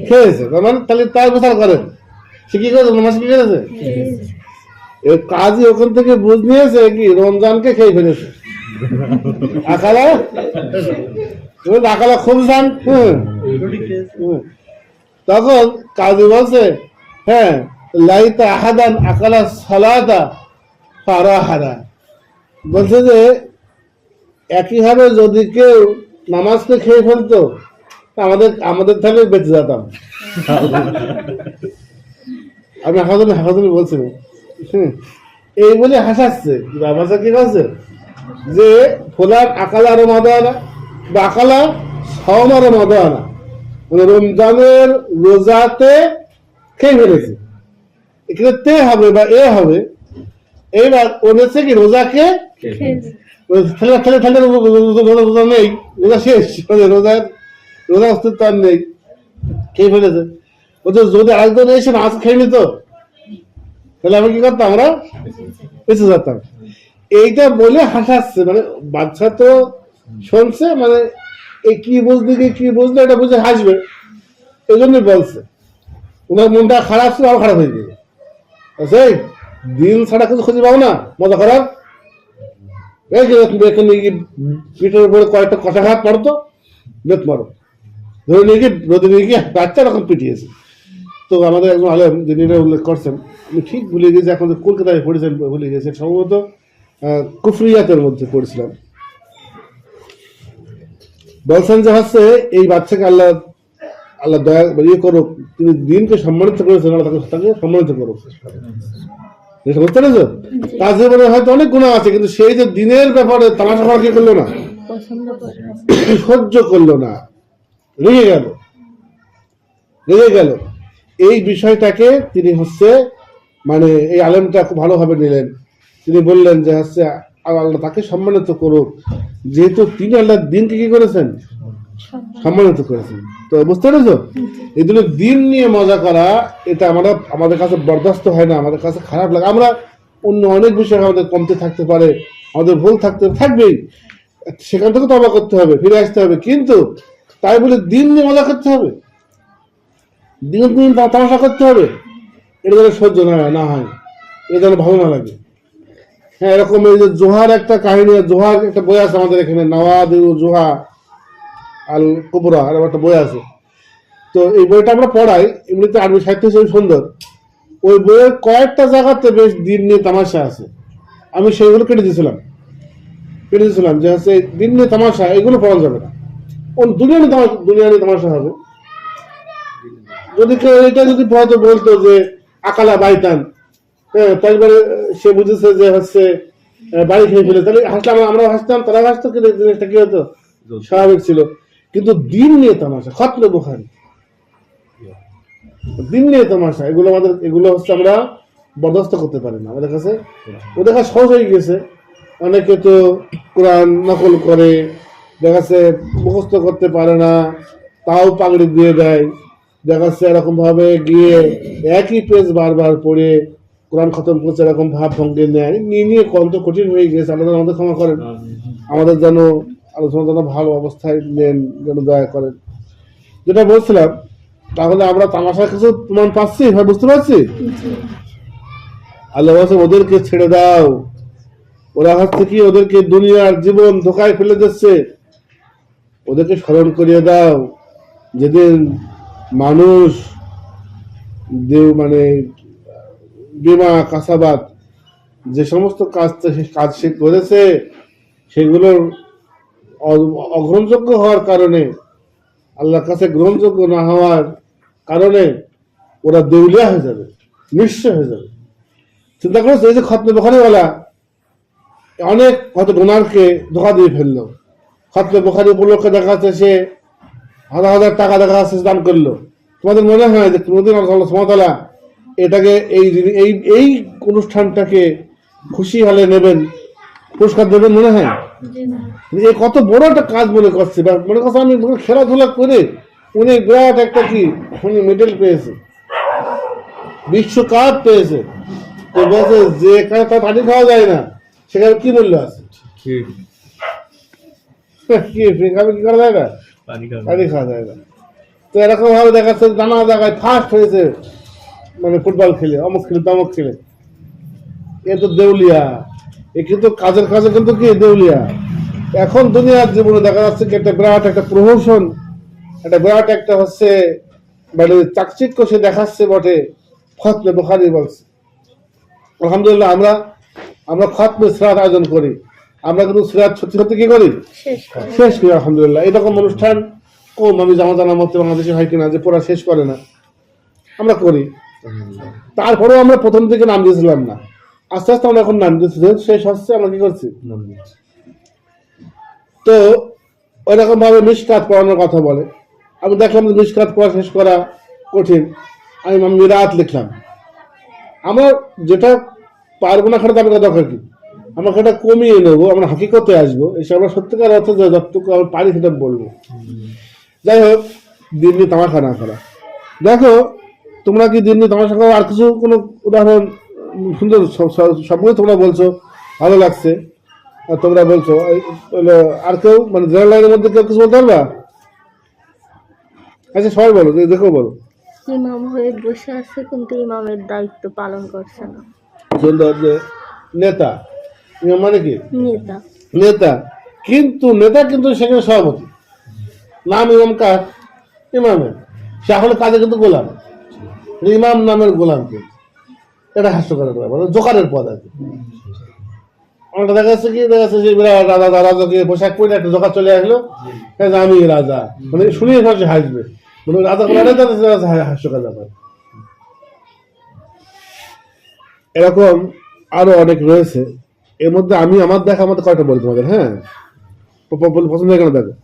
খেয়েছে। তার মানে তাহলে তার বিচার করেন, সে কি করেছে? রমজান মাসে কি করেছে? কাজী ওখান থেকে বুঝ নিয়েছে কি রমজানকে খেয়ে ফেলেছে। আকালা আকালা খুব জান। তখন কাজী বলছে, হ্যাঁ লাইতা আহাদান আকালা সালাতা ফারাহারা, বলছে যে একইভাবে যদি কেউ নামাজকে খেয়ে ফেলতো আমাদের তাহলে বেঁচে যেতাম। আমি হাসাদুল বলছিলাম, এই বলে হাসাচ্ছে। বাবা কি বলছে যে ফুলার আকালা রমাদানা বা আকালা সাওমা রমাদানা, মানে রমজানের রোজাতে খেয়ে ফেলেছে। এখানে তে হবে বা এ হবে। এইবার বলেছে কি রোজাকে রোজা নেই, রোজা শেষ, রোজা অস্তিত্ব আর নেই, খেয়ে ফেলেছে। বলছে যদি আরেকজন এসে মাছ খেয়ে নিত তাহলে আমি কি করতাম? আমরা বেঁচে যেতাম। এইটা বলে হাসাচ্ছে। মানে বাচ্চা তো শুনছে মানে এই কি বুঝলি কি বুঝলে এটা বুঝে হাসবে, এই জন্যই বলছে। ওনার মনটা খারাপ ছিল, আরো খারাপ হয়ে গেছে। সেই দিন ছাড়া কিছু খুঁজে পাবো না, মজা করার। পিঠের উপরে কয়েকটা কষা খাত মারো তো, বেত মারো, ধরে নিয়ে গিয়ে রোদে নিয়ে গিয়ে বাচ্চা রকম পিটিয়েছে। তো আমাদের একজন আলেম যিনি এটা উল্লেখ করছেন, আমি ঠিক ভুলে গেছি, এখন কলকাতায় পড়েছেন ভুলে গেছেন, সম্ভবত কুফরিয়াতের মধ্যে পড়েছিলাম। বলছেন যে হচ্ছে এই বাচ্চাকে আল্লাহ আল্লাহ দয়া ইয়ে করুক, তিনি দিনকে সম্মানিত করেছেন, আল্লাহ তাকে সম্মানিত করুক। বুঝতে পেরেছো? তার জীবনে হয়তো অনেক গুণা আছে, কিন্তু সেই যে দিনের ব্যাপারে তামাশা করা কি করলো না, সহ্য করলো না, রেগে গেল। এই বিষয়টাকে তিনি হচ্ছে মানে এই আলেমটা খুব ভালোভাবে নিলেন। তিনি বললেন যে হচ্ছে আল্লাহ তাকে সম্মানিত করুক, যেহেতু তিনি আল্লাহর দিনকে কি করেছেন, সম্মানিত করেছেন। তো বুঝতে পেরেছো? এই জন্য দিন নিয়ে মজা করা এটা আমাদের কাছে বরদাস্ত হয় না, আমাদের কাছে খারাপ লাগে। আমরা অন্য অনেক বিষয় আমাদের কমতে থাকতে পারে, আমাদের ভুল থাকবেই, সেখান থেকে তওবা করতে হবে, ফিরে আসতে হবে। কিন্তু তাই বলে দিন নিয়ে মজা করতে হবে, দিন তামাশা করতে হবে, এটা যেন সহ্য না হয়, এটা যেন ভালো না লাগে। হ্যাঁ, এরকম এই যে জোহার একটা কাহিনী, জোহার একটা বই আছে আমাদের এখানে, নওয়াদিউ জোহা আল কুবরা, আর একটা বই আছে। তো এই বইটা আমরা পড়াই, এমনিতে আরবি সাহিত্য হিসেবে সুন্দর। ওই বইয়ের কয়েকটা জায়গাতে বেশ দিন নিয়ে তামাশা আছে, আমি সেইগুলো কেটে দিয়েছিলাম যে হচ্ছে দিন নিয়ে তামাশা এগুলো পড়া যাবে না, দুনিয়া নিয়ে তামাশা হবে। যদি কেউ এটা যদি পড়াতে বলতো যে আকালা বাইতান, হ্যাঁ, তারপরে সে বুঝেছে যে হচ্ছে বাড়ি খেয়ে ফেলে, তাহলে হাসলাম, আমরাও হাসতাম, তারা হাসতো, কিন্তু জিনিসটা কি হতো, স্বাভাবিক ছিল। কিন্তু দিন নিয়ে তামাশা, খতমে বুখারী, দিন নিয়ে তামাশা, এগুলো হচ্ছে আমরা বরদাস্ত করতে পারি না। আমাদের কাছে ওদের কাছে সহজ হয়ে গেছে। অনেকে তো কোরআন নকল করে, দেখা যাচ্ছে মুখস্থ করতে পারে না, তাও পাগড়ি দিয়ে দেয়। দেখা যাচ্ছে এরকম ভাবে গিয়ে একই পেজ বারবার পড়ে কোরআন খতম করছে, এরকম ভাব ভঙ্গি নেয়, নিয়ে কত কঠিন হয়ে গেছে। আমাদের ক্ষমা করেন, আমাদের যেন আলোচনা যেন ভালো অবস্থায় নেন, যেন দয়া করেন। যেটা বলছিলাম, তাহলে আমরা তামাশার কিছু প্রমাণ পাচ্ছি, ভাই বুঝতে পারছি। আল্লাহ বলছে ওদেরকে ছেড়ে দাও, ওরা হচ্ছে কি ওদেরকে দুনিয়ার জীবন ধোকায় ফেলে দিচ্ছে, ওদেরকে স্মরণ করিয়ে দাও যেদিন মানুষ মানে বিমা কাসাবাত, যে সমস্ত কাজ সে করেছে সেগুলোর অগ্রহণযোগ্য হওয়ার কারণে, আল্লাহর কাছে গ্রহণযোগ্য না হওয়ার কারণে ওরা দেউলিয়া হয়ে যাবে, নিঃস্ব হয়ে যাবে। চিন্তা করছে, এই যে খতমে বুখারীওয়ালা অনেক হয়তো ডোনারকে ধোকা দিয়ে ফেললো, খতমে বুখারী উপলক্ষে দেখা যাচ্ছে সে হাজার হাজার টাকা দেখা যাচ্ছে দান করলো। তোমাদের মনে হয় যে কোনোদিন আল্লাহ সুবহানাহু ওয়া তাআলা এটাকে এই অনুষ্ঠানটাকে খুশি হলে নেবেন, পুরস্কার দেবেন মনে হয়? এই কত বড় একটা কাজ মনে করছে, আমি খেলাধুলা করে উনি বিরাট একটা কি উনি মেডেল পেয়েছে, বিশ্বকাপ পেয়েছে। তো বলছে যে এখানে তার পানি খাওয়া যায় না, সেখানে কি মূল্য আছে? কি করা যায় না, পানি খাওয়া যায় না। তো এরকম ভাবে দেখাচ্ছে নানা জায়গায় ফার্স্ট হয়েছে, মানে ফুটবল খেলে, অমুক খেলে, তমুক খেলে। এ তো দেউলিয়া, এ কিন্তু কাজের কিন্তু কি দেউলিয়া। এখন দুনিয়ার জীবনে দেখা যাচ্ছে কি একটা বিরাট একটা প্রমোশন, একটা বিরাট একটা হচ্ছে মানে চাকচিক্য সে দেখাচ্ছে বটে। খতমে বুখারী বলছে, আলহামদুলিল্লাহ আমরা খতমে সিরাত আয়োজন করি, আমরা কিন্তু সিরাত সত্যি কি করি, শেষ করি। আলহামদুলিল্লাহ, এরকম অনুষ্ঠান কম আমি জানা মতে বাংলাদেশে হয় কিনা যে পড়া শেষ করে না, আমরা করি। তারপরেও আমরা প্রথম থেকে নাম দিয়েছিলাম না, আস্তে আস্তে আমরা এখন নাম দিচ্ছি, শেষ হচ্ছে আমরা কি করছি। তো ওইরকম ভাবে মিশকাত পড়ানোর কথা বলে, আমি দেখলাম যে মিশকাত পড়া শেষ করা কঠিন, আমি মিরাত লিখলাম। আমরা যেটা পারবো না খাটাতে আমাকে দরকার কি, আমরা সেটা কমিয়ে নেবো, আমরা হাকিকতে আসবো, এসে আমরা সত্যিকার অর্থে যতটুকু আমরা পারি সেটা বলবো। যাই হোক, দিন নিয়ে তামাশা না করা। দেখো তোমরা কি দিন নিয়ে তামাশা করো, আর কিছু কোনো উদাহরণ সুন্দর সবগুলো তোমরা বলছো, ভালো লাগছে। আর তোমরা বলছো আর কেউ মানে জেনারেল লাইনের মধ্যে কেউ কিছু বলতে পারবা? আচ্ছা সবাই বলো, দেখো বলো। ইমাম হয়ে বসে আছে কিন্তু ইমামের দায়িত্ব পালন করছে না। সুন্দর। যে নেতা, ইমাম মানে কি? নেতা। নেতা, কিন্তু নেতা কিন্তু সেখানে সভাপতি। নাম ইমাম কার? ইমামের। সে আসলে কাজে কিন্তু গোলাম, ইমাম নামের গোলাম। কিন্তু এটা হাস্যকর ব্যাপার, জোকারের পদ আর কি। অনেকটা দেখা যাচ্ছে কি, দেখা যাচ্ছে যে রাজাকে পোশাক পরে একটা জোকার চলে আসলো, আমি রাজা, মানে শুনিয়ে সে হাসবে, মানে রাজা হাস্যকর ব্যাপার। এরকম আরো অনেক রয়েছে। এর মধ্যে আমি আমার দেখা মতো কয়টা বলি তোমাদের। হ্যাঁ, পছন্দ কেন দেখো,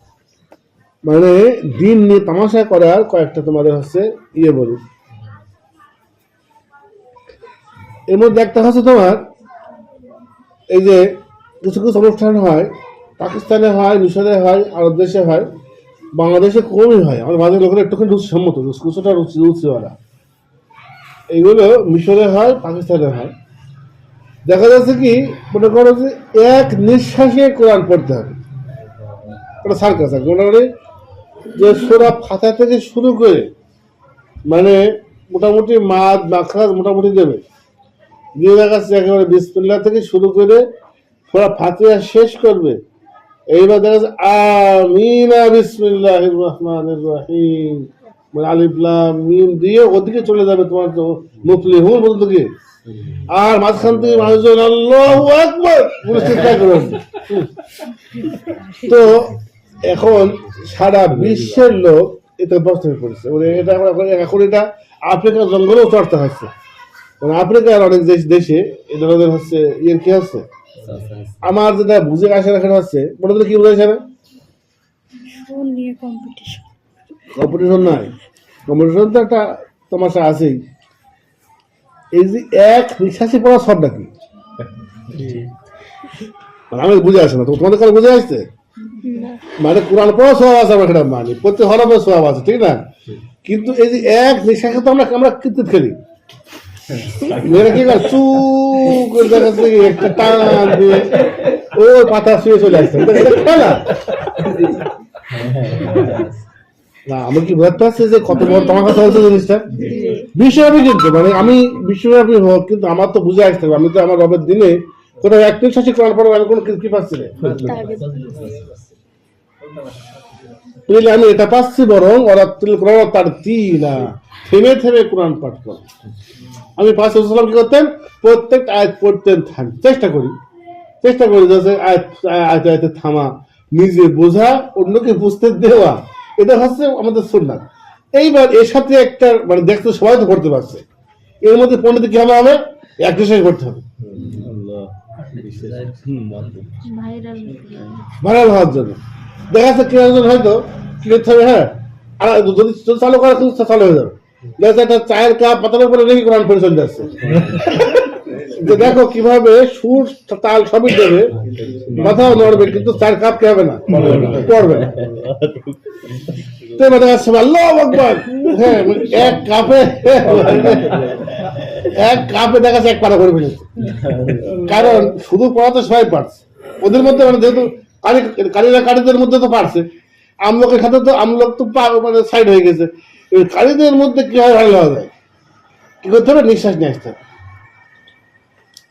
মানে দিন নিয়ে তামাশা করার কয়েকটা তোমাদের হচ্ছে বলি। এর মধ্যে একটা হচ্ছে তোমার এই যে কিছু কিছু অনুষ্ঠান হয়, পাকিস্তানে হয়, মিশরে হয়, আরব দেশে হয়, বাংলাদেশে কমই হয়। আমার বাংলাদেশ লোকেরা একটুখানি রুচি সম্মত, কিছুটা রুচিওয়ালা। এইগুলো মিশরে হয়, পাকিস্তানে হয়। দেখা যাচ্ছে কি, মনে করো যে এক নিঃশ্বাসে কোরআন পড়তে হবে, ওটা সার্কাস আছে। মোটামুটি যে সূরা ফাতিহা থেকে শুরু করে মানে মোটামুটি মাখরাজ মোটামুটি দেবে, দিয়ে দেখা যাচ্ছে একেবারে বিসমিল্লাহ থেকে শুরু করে সূরা ফাতিহা শেষ করবে। এইবার দেখা যাচ্ছে আমিনা বিসমিল্লাহির রহমানির রহিম, মানে আলিফ লাম মিম দিয়ে ওদিকে চলে যাবে তোমার তো মুফলিহুন পর্যন্ত গিয়ে, আর মাঝখান থেকে মানুষজন আল্লাহু আকবার বলে চিৎকার করে। তো এখন সারা বিশ্বের লোক এটা ব্যস্ত হয়ে পড়েছে। এটা এখন এটা আফ্রিকার জঙ্গলেও চর্চা হচ্ছে, মানে আফ্রিকার অনেক দেশে এই ধরনের হচ্ছে কি হচ্ছে। আমার যেটা বুঝে আসে রাখা হচ্ছে, মোটামুটি কি বুঝে আসে না, কম্পিটিশন নাই, কম্পিটিশন তো একটা তামাশা আছেই। এই যে এক নিঃশ্বাসে পড়া সব নাকি আমি বুঝে আসে না, তোমাদের কাছে বুঝে আসছে? মানে কোরআন পড়া সব আছে, আমরা সেটা মানি, প্রত্যেক হরফে সব আছে, ঠিক না? কিন্তু এই যে এক নিঃশ্বাসে তো আমরা ক্রিকেট খেলি, মেয়েরা কি করে চু করে দেখা যাচ্ছে একটা টান দিয়ে ও পাতা শুয়ে চলে আসছে, খেলা না। আমি কি বুঝতে পারছি যে কত বড় তোমার কথা বলছে জিনিসটা বিশ্বব্যাপী, কিন্তু মানে আমি বিশ্বব্যাপী হোক, কিন্তু আমার তো বুঝে আসতে হবে, আমি তো আমার রবের দিনে কোথাও এক নিঃশ্বাসে কোরআন পড়ার আমি কোনো কি পাচ্ছি না। আমি এটা পাচ্ছি, বরং ওরা তার তিলা থেমে থেমে কোরআন পাঠ করে। আমি পাঁচ বছর কি করতেন, প্রত্যেক আয়াত পড়তেন, চেষ্টা করি যে আয়াতে থামা, নিজে বোঝা, অন্যকে বুঝতে দেওয়া, এটা হচ্ছে আমাদের সুন্নাত। এইবার এর সাথে একটা মানে দেখতে সবাই তো করতে পারছে, এর মধ্যে পণ্ডিত কি হবে, এক শেষ করতে হবে ভাইরাল হওয়ার জন্য। দেখা যাচ্ছে কি একজন হয়তো কি করতে হবে, হ্যাঁ, আর যদি চালু করা চালু হয়ে যাবে, দেখা যাচ্ছে একটা চায়ের কাপ পাতার উপরে রেখে কোরআন পড়ে চলে যাচ্ছে। দেখো কিভাবে সুর তাল সবই দেবে, মাথাও নড়বে, কিন্তু চায়ের কাপ কি হবে না, পড়বে না। তো এবার দেখা যাচ্ছে আল্লাহু আকবার, হ্যাঁ, এক কাপে দেখা যাচ্ছে এক পাতা করে ফেলেছে। কারণ শুধু পড়াতে সবাই পারছে, ওদের মধ্যে মানে যেহেতু কারিদের মধ্যে তো পারছে, আমলকের সাথে তো আমলক তো মানে সাইড হয়ে গেছে। কারিদের মধ্যে কি হয়, ভালো হওয়া যায়, কি করতে হবে, নিঃশ্বাস নিয়ে আসতে হবে।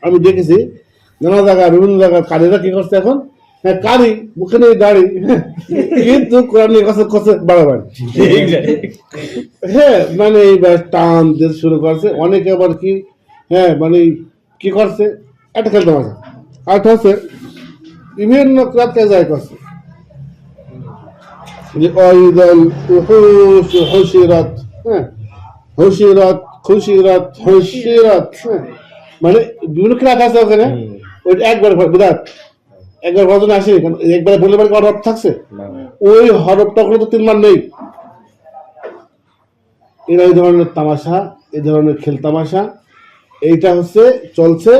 আমি দেখেছি নানা জায়গায়, বিভিন্ন জায়গায় কারিরা কি করছে এখন, হ্যাঁ কারি মুখে নেই দাড়ি, কিন্তু কোরআনের কাছে কষে বাড়াবাড়ি, হ্যাঁ, মানে এইবার টান দিতে শুরু করছে। অনেকে আবার কি, হ্যাঁ, মানে কি করছে, একটা খেলতে পারছে, আরেকটা হচ্ছে বিভিন্ন কাজ করছে, যে অইদল হুশিরাত, হ্যাঁ, হুশিরাত খুশিরাত হুশিরাত, হ্যাঁ, মানে বিভিন্ন ক্লাস আছে ওখানে। ওই একবার বিরাট একবার ভজন আসে, একবারে বলে বাড়ি হরফ থাকছে, ওই হরফটা ওখানে তো 3 বার নেই। এরা এই ধরনের তামাশা, এই ধরনের খেল তামাশা, এইটা হচ্ছে চলছে।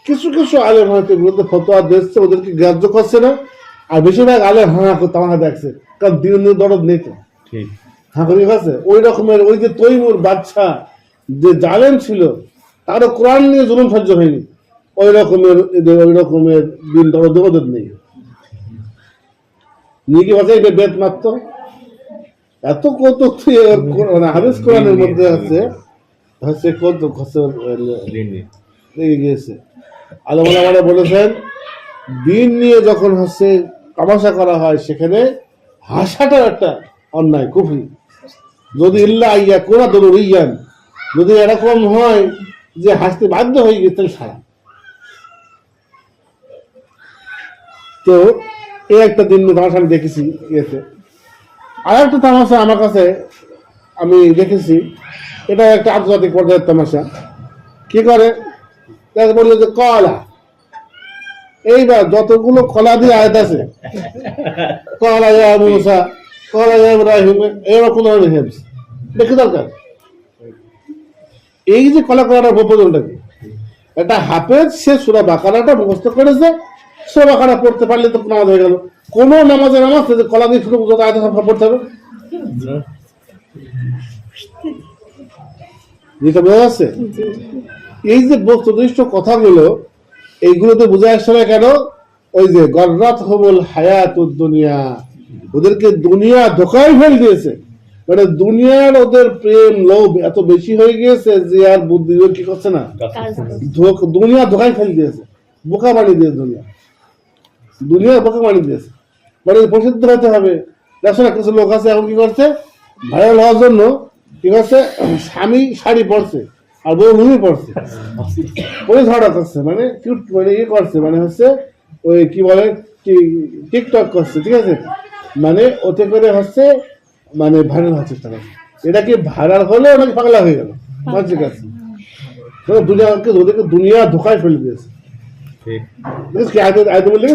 কিছু কিছু আলেম হয়তো বিরুদ্ধে ফতোয়া দিচ্ছে, ওদেরকে গ্রাহ্য করছে না, আর বেশিরভাগ আলেম তামাশা দেখছে, কারণ দিন দরদ নেই তো, হ্যাঁ করে গেছে। ওই রকমের ওই যে তৈমুর বাদশা যে জালেম ছিল, তারও কোরআন নিয়ে জুলুম সহ্য হয়নি, ওই রকমের দিন ওদের নেই, নিয়ে কি বলছে এটা বেদ মাত্র এত কৌতুক মানে হাদিস কোরআনের মধ্যে হচ্ছে কৌতুক লেগে গিয়েছে। আলমারা বলেছেন দিন নিয়ে যখন হচ্ছে তামাশা করা হয় সেখানে হাসাটাও একটা অন্যায় কুফরি। যদি ইল্লা ইয়া কোনা দরুর ইয়ান, যদি এরকম হয় যে হাসতে বাধ্য হয়ে গেছে তাহলে সারা। তো এই একটা দিন তামাশা আমি দেখেছি ইয়েতে। আর একটা তামাশা আমার কাছে আমি দেখেছি, এটা একটা আন্তর্জাতিক পর্যায়ের তামাশা। কি করে বললো যে কলা, এইবার যতগুলো কলা দিয়ে আয়াত আছে, কলা ইয়া মুসা, কলা ইয়া ইব্রাহিম, এরকম হেবস দেখে দরকার। এই যে কলা কলাটা প্রপোজলটা কি, একটা হাফেজ সে সূরা বাকারাটা মুখস্থ করেছে, সূরা বাকারা পড়তে পারলে তো নামাজ হয়ে গেল। কোন নামাজে নামাজ কলা দিয়ে শুরু আয়াত পড়তে হবে, যেটা বোঝা যাচ্ছে। এই যে বস্তুনিষ্ঠ কথাগুলো এইগুলোতে বোঝা আসছে না কেন? ওই যে গররাত হবুল হায়াতুদ দুনিয়া, ওদেরকে দুনিয়া ধোকায় ফেল দিয়েছে। মানে দুনিয়ার ওদের প্রেম লোভ এত বেশি হয়ে গিয়েছে যে আর বুদ্ধি কি করছে না, দুনিয়া ধোকায় ফেল দিয়েছে, বোকা বানিয়ে দিয়েছে, দুনিয়ার বোকা বানিয়ে দিয়েছে। মানে প্রসিদ্ধ হতে হবে। দেখো না কিছু লোক আছে এখন কি করছে, ভাইরাল হওয়ার জন্য কি করছে, স্বামী শাড়ি পরছে আর বউ লুঙ্গি পরছে, ওই ঝগড়া করছে, মানে কিউট মানে ইয়ে করছে, মানে হচ্ছে ওই কি বলে টিকটক করছে, ঠিক আছে, মানে ওতে করে হচ্ছে মানে ভাইরাল হওয়ার চেষ্টা করছে। এটা কি ভাইরাল হলো নাকি পাগলা হয়ে গেল? ঠিক আছে, দুনিয়াকে ওদেরকে দুনিয়া ধোকায় ফেলে দিয়েছে। আয়তে বললে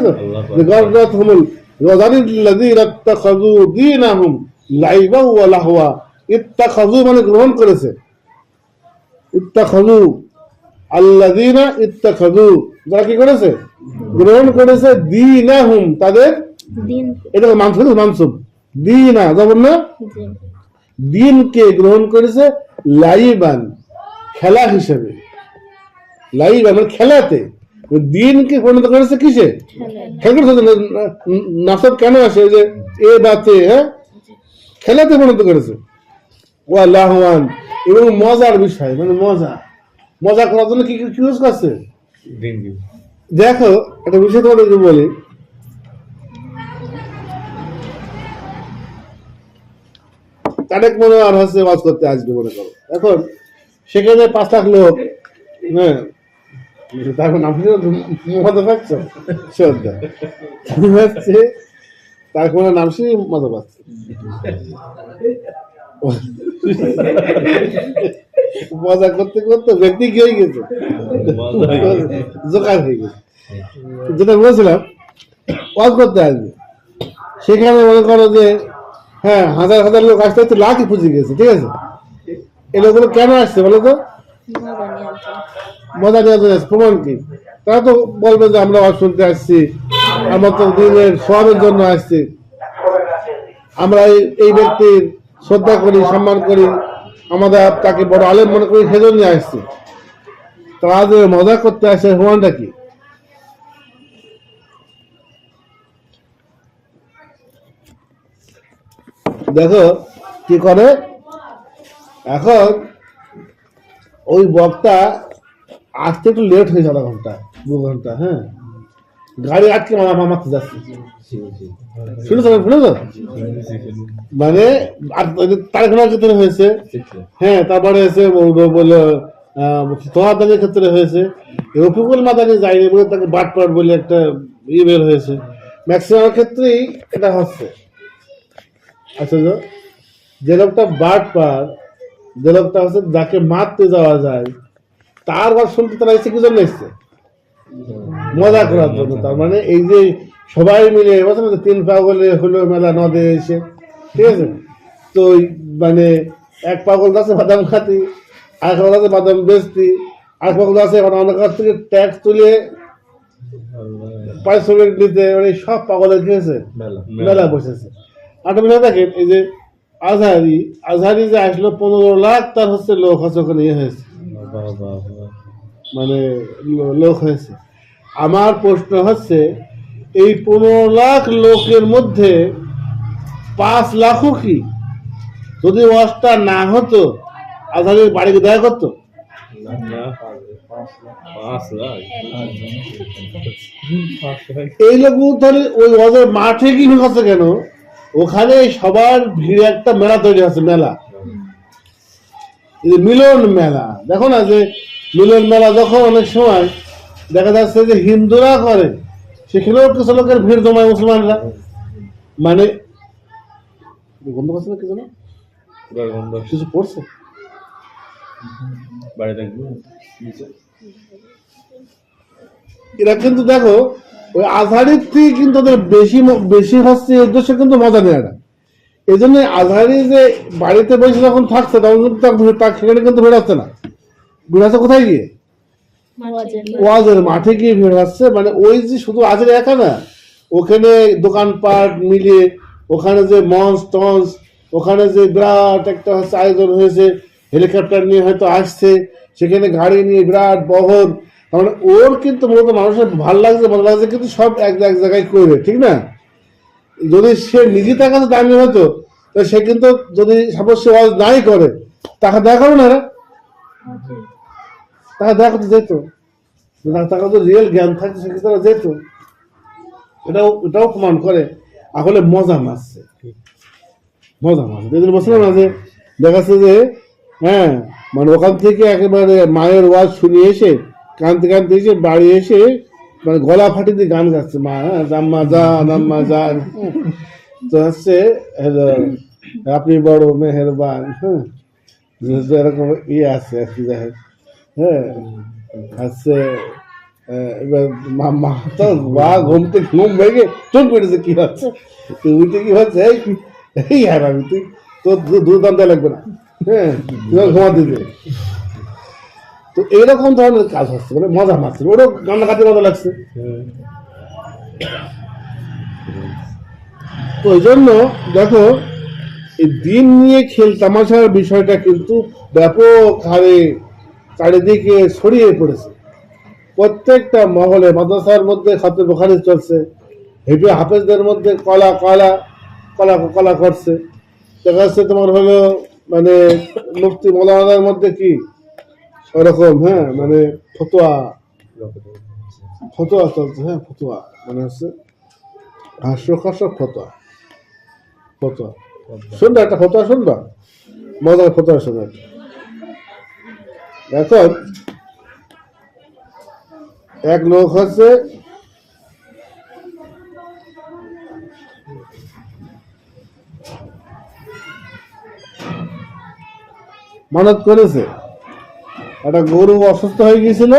তো গররাত হুমুল ওয়াজারিল্লাযীনা ইত্তাখাযু দীনাহুম লাইবা ওয়া লাহওয়া, ইত্তাখাযু মানে গ্রহণ করেছে, ইত্তাখাযু আল্লাযীনা ইত্তাখাযু যারা কি করেছে, গ্রহণ করেছে, দীনাহুম তাদের দিন। এটা মানসুব দীনা যেমন না, দিনকে গ্রহণ করেছে লাইবান খেলা হিসেবে, লাইবান মানে খেলাতে, দিনকে পরিণত করেছে কিসে, খেলা। নাসব কেন আসে যে এ বাতে, হ্যাঁ, খেলাতে পরিণত করেছে। ওয়া লাহওয়ান এবং মজার বিষয়, মানে মজা করার জন্য কি ইউজ করছে। দেখো একটা বিষয় তোমাদেরকে বলি, তারেক মনোয়ার হচ্ছে ওয়াজ করতে আসবে মনে করো, এখন সেখানে 5 লাখ লোক, হ্যাঁ, তারপর নাম মজা পাচ্ছ শ্রদ্ধা হচ্ছে, তারপর নাম শুনে মজা পাচ্ছে, মজা করতে করতে ব্যক্তি কি হয়ে গেছে, জোকার হয়ে গেছে। যেটা বলছিলাম ওয়াজ করতে আসবে, সেখানে মনে করো যে হ্যাঁ হাজার হাজার লোক আসতে আসতে লাখই পুঁজি গেছে, ঠিক আছে। এই লোকগুলো কেন আসছে বলো তো? মজা নেওয়ার জন্য। প্রমাণ কি? তারা তো বলবে যে আমরা ওয়াজ শুনতে আসছি, আমরা তো দিনের সওয়াবের জন্য আসছি, আমরা এই ব্যক্তির শ্রদ্ধা করি, সম্মান করি, আমাদের তাকে বড় আলেম মনে করি, সেজন্য আসছি। তারা যে মজা করতে আসে প্রমাণটা কি? দেখো কি করে, এখন ওই বক্তা আসতে একটু লেট হয়েছে, 1/2 ঘন্টা 2 ঘন্টা, হ্যাঁ, গাড়ি আটকে মামাতে যাচ্ছে, শুনেছো? মানে তারেক ক্ষেত্রে হয়েছে, হ্যাঁ, তারপরে এসে বললো তোহাদানির ক্ষেত্রে হয়েছে, রফিকুল মাদানি যায়নি বলে তাকে বাটপাট বলে একটা ইয়ে বের হয়েছে। ম্যাক্সিমাম ক্ষেত্রেই এটা হচ্ছে। আচ্ছা, যে লোকটা বাটপার, যে লোকটা হচ্ছে যাকে মারতে যাওয়া যায়, তার কথা শুনতে তারা এসে কি জন্য এসছে? মজা করার জন্য। তার মানে এই যে সবাই মিলে 3 পাগলে হলো মেলা নদে এসে, ঠিক আছে, তো মানে এক পাগল গাছে বাদাম খাতি, আর পাগল গাছে বাদাম বেচতি, আর পাগল গাছে এখন অনেক কাছ থেকে ট্যাক্স তুলে পারিশ্রমিক নিতে, মানে সব পাগলের কি হয়েছে, মেলা বসেছে। একটা বিষয় দেখেন, এই যে আজহারি যে আসলো 15 লাখ তার হচ্ছে লোক হচ্ছে ওখানে ইয়ে হয়েছে, মানে লোক হয়েছে। আমার প্রশ্ন হচ্ছে এই 15 লাখ লোকের মধ্যে 5 লাখও কি যদি ওয়াজটা না হতো আজহারের বাড়িকে দয়া করতো? এই লোক তাহলে ওই ওয়াজের মাঠে কি ভিড় হচ্ছে কেন? ওখানে সবার ভিড়ে একটা মেলা তৈরি হচ্ছে, মেলা, মিলন মেলা। দেখো না যে মিলন মেলা যখন অনেক সময় দেখা যাচ্ছে যে হিন্দুরা করে, সেখানেও কিছু লোকের ভিড় জমায় মুসলমানরা, মানে গন্ধ পাচ্ছে না, কিছু না কিছু পড়ছে এরা কিন্তু দেখো ওই আজহারির থেকে কিন্তু ওদের বেশি বেশি হচ্ছে উদ্দেশ্য কিন্তু মজা নেয় না। এই জন্য আজহারি যে বাড়িতে বসে যখন থাকছে তখন কিন্তু সেখানে কিন্তু ভিড় হচ্ছে না, ভিড় হচ্ছে কোথায় গিয়ে? ওয়াজের মাঠে গিয়ে ভিড় হচ্ছে। মানে ওই যে শুধু আজহারি একা না, ওখানে দোকানপাট মিলিয়ে ওখানে যে মঞ্চ টঞ্চ, ওখানে যে বিরাট একটা হচ্ছে আয়োজন হয়েছে, হেলিকপ্টার নিয়ে হয়তো আসছে, সেখানে গাড়ি নিয়ে বিরাট বহর, মানে ওর কিন্তু মূলত মানুষের ভালো লাগছে ভালো লাগছে কিন্তু সব এক জায়গায় করবে, ঠিক না? যদি সে নিজে তার কাছে দামি হতো সে কিন্তু যদি সাপোজ সে ওয়াজ নাই করে তাকে দেখা করো না, তাকে দেখা করতে যেত, তার কাছে রিয়েল জ্ঞান থাকতো সে তারা যেত। এটাও প্রমাণ করে আসলে মজা মারছে, মজা মারছে। এই জন্য বলছিলাম না যে দেখাচ্ছে যে হ্যাঁ, মানে ওখান থেকে একেবারে মায়ের ওয়াজ শুনিয়ে এসে কানতে কানতে এসে বাড়ি এসে মানে গলা ফাটি দিয়ে গান গাচ্ছে, মা জাম্মা যান আম্মা যান, তো হচ্ছে আপনি বড় মেহেরবান, হ্যাঁ এরকম আছে আর কি। যাই হোক, হ্যাঁ হচ্ছে এবার মা তো বা ঘুম ভেঙে চোখ পেটেছে, কি হচ্ছে উঠে কি হচ্ছে, এই হ্যাঁ আমি তুই তোর দুর্দান্ত লাগবে না, হ্যাঁ তুই ঘুমা দিতে। তো এইরকম ধরনের কাজ হচ্ছে, মানে মজা মারছে, ওরও কান্নাকাটি মজা লাগছে। তো ওই জন্য দেখো এই দিন নিয়ে খেল তামাশার বিষয়টা কিন্তু ব্যাপক হারে চারিদিকে ছড়িয়ে পড়েছে। প্রত্যেকটা মহলে মাদ্রাসার মধ্যে খাতে বোখারি চলছে, হেঁটে হাফেজদের মধ্যে কলা কলা কলা কলা করছে, দেখা যাচ্ছে তোমার হলো মানে মুফতি মৌলানার মধ্যে কি ওরকম, হ্যাঁ মানে ফতোয়া ফতোয়া চলছে, হ্যাঁ ফতোয়া মানে হচ্ছে হাস্যকর ফতোয়া, ফতোয়া শুনবা, একটা ফতোয়া শুনবা, মজার ফতোয়া শোনা। এখন এক লোক হচ্ছে মানত করেছে, একটা গরু অসুস্থ হয়ে গিয়েছিল,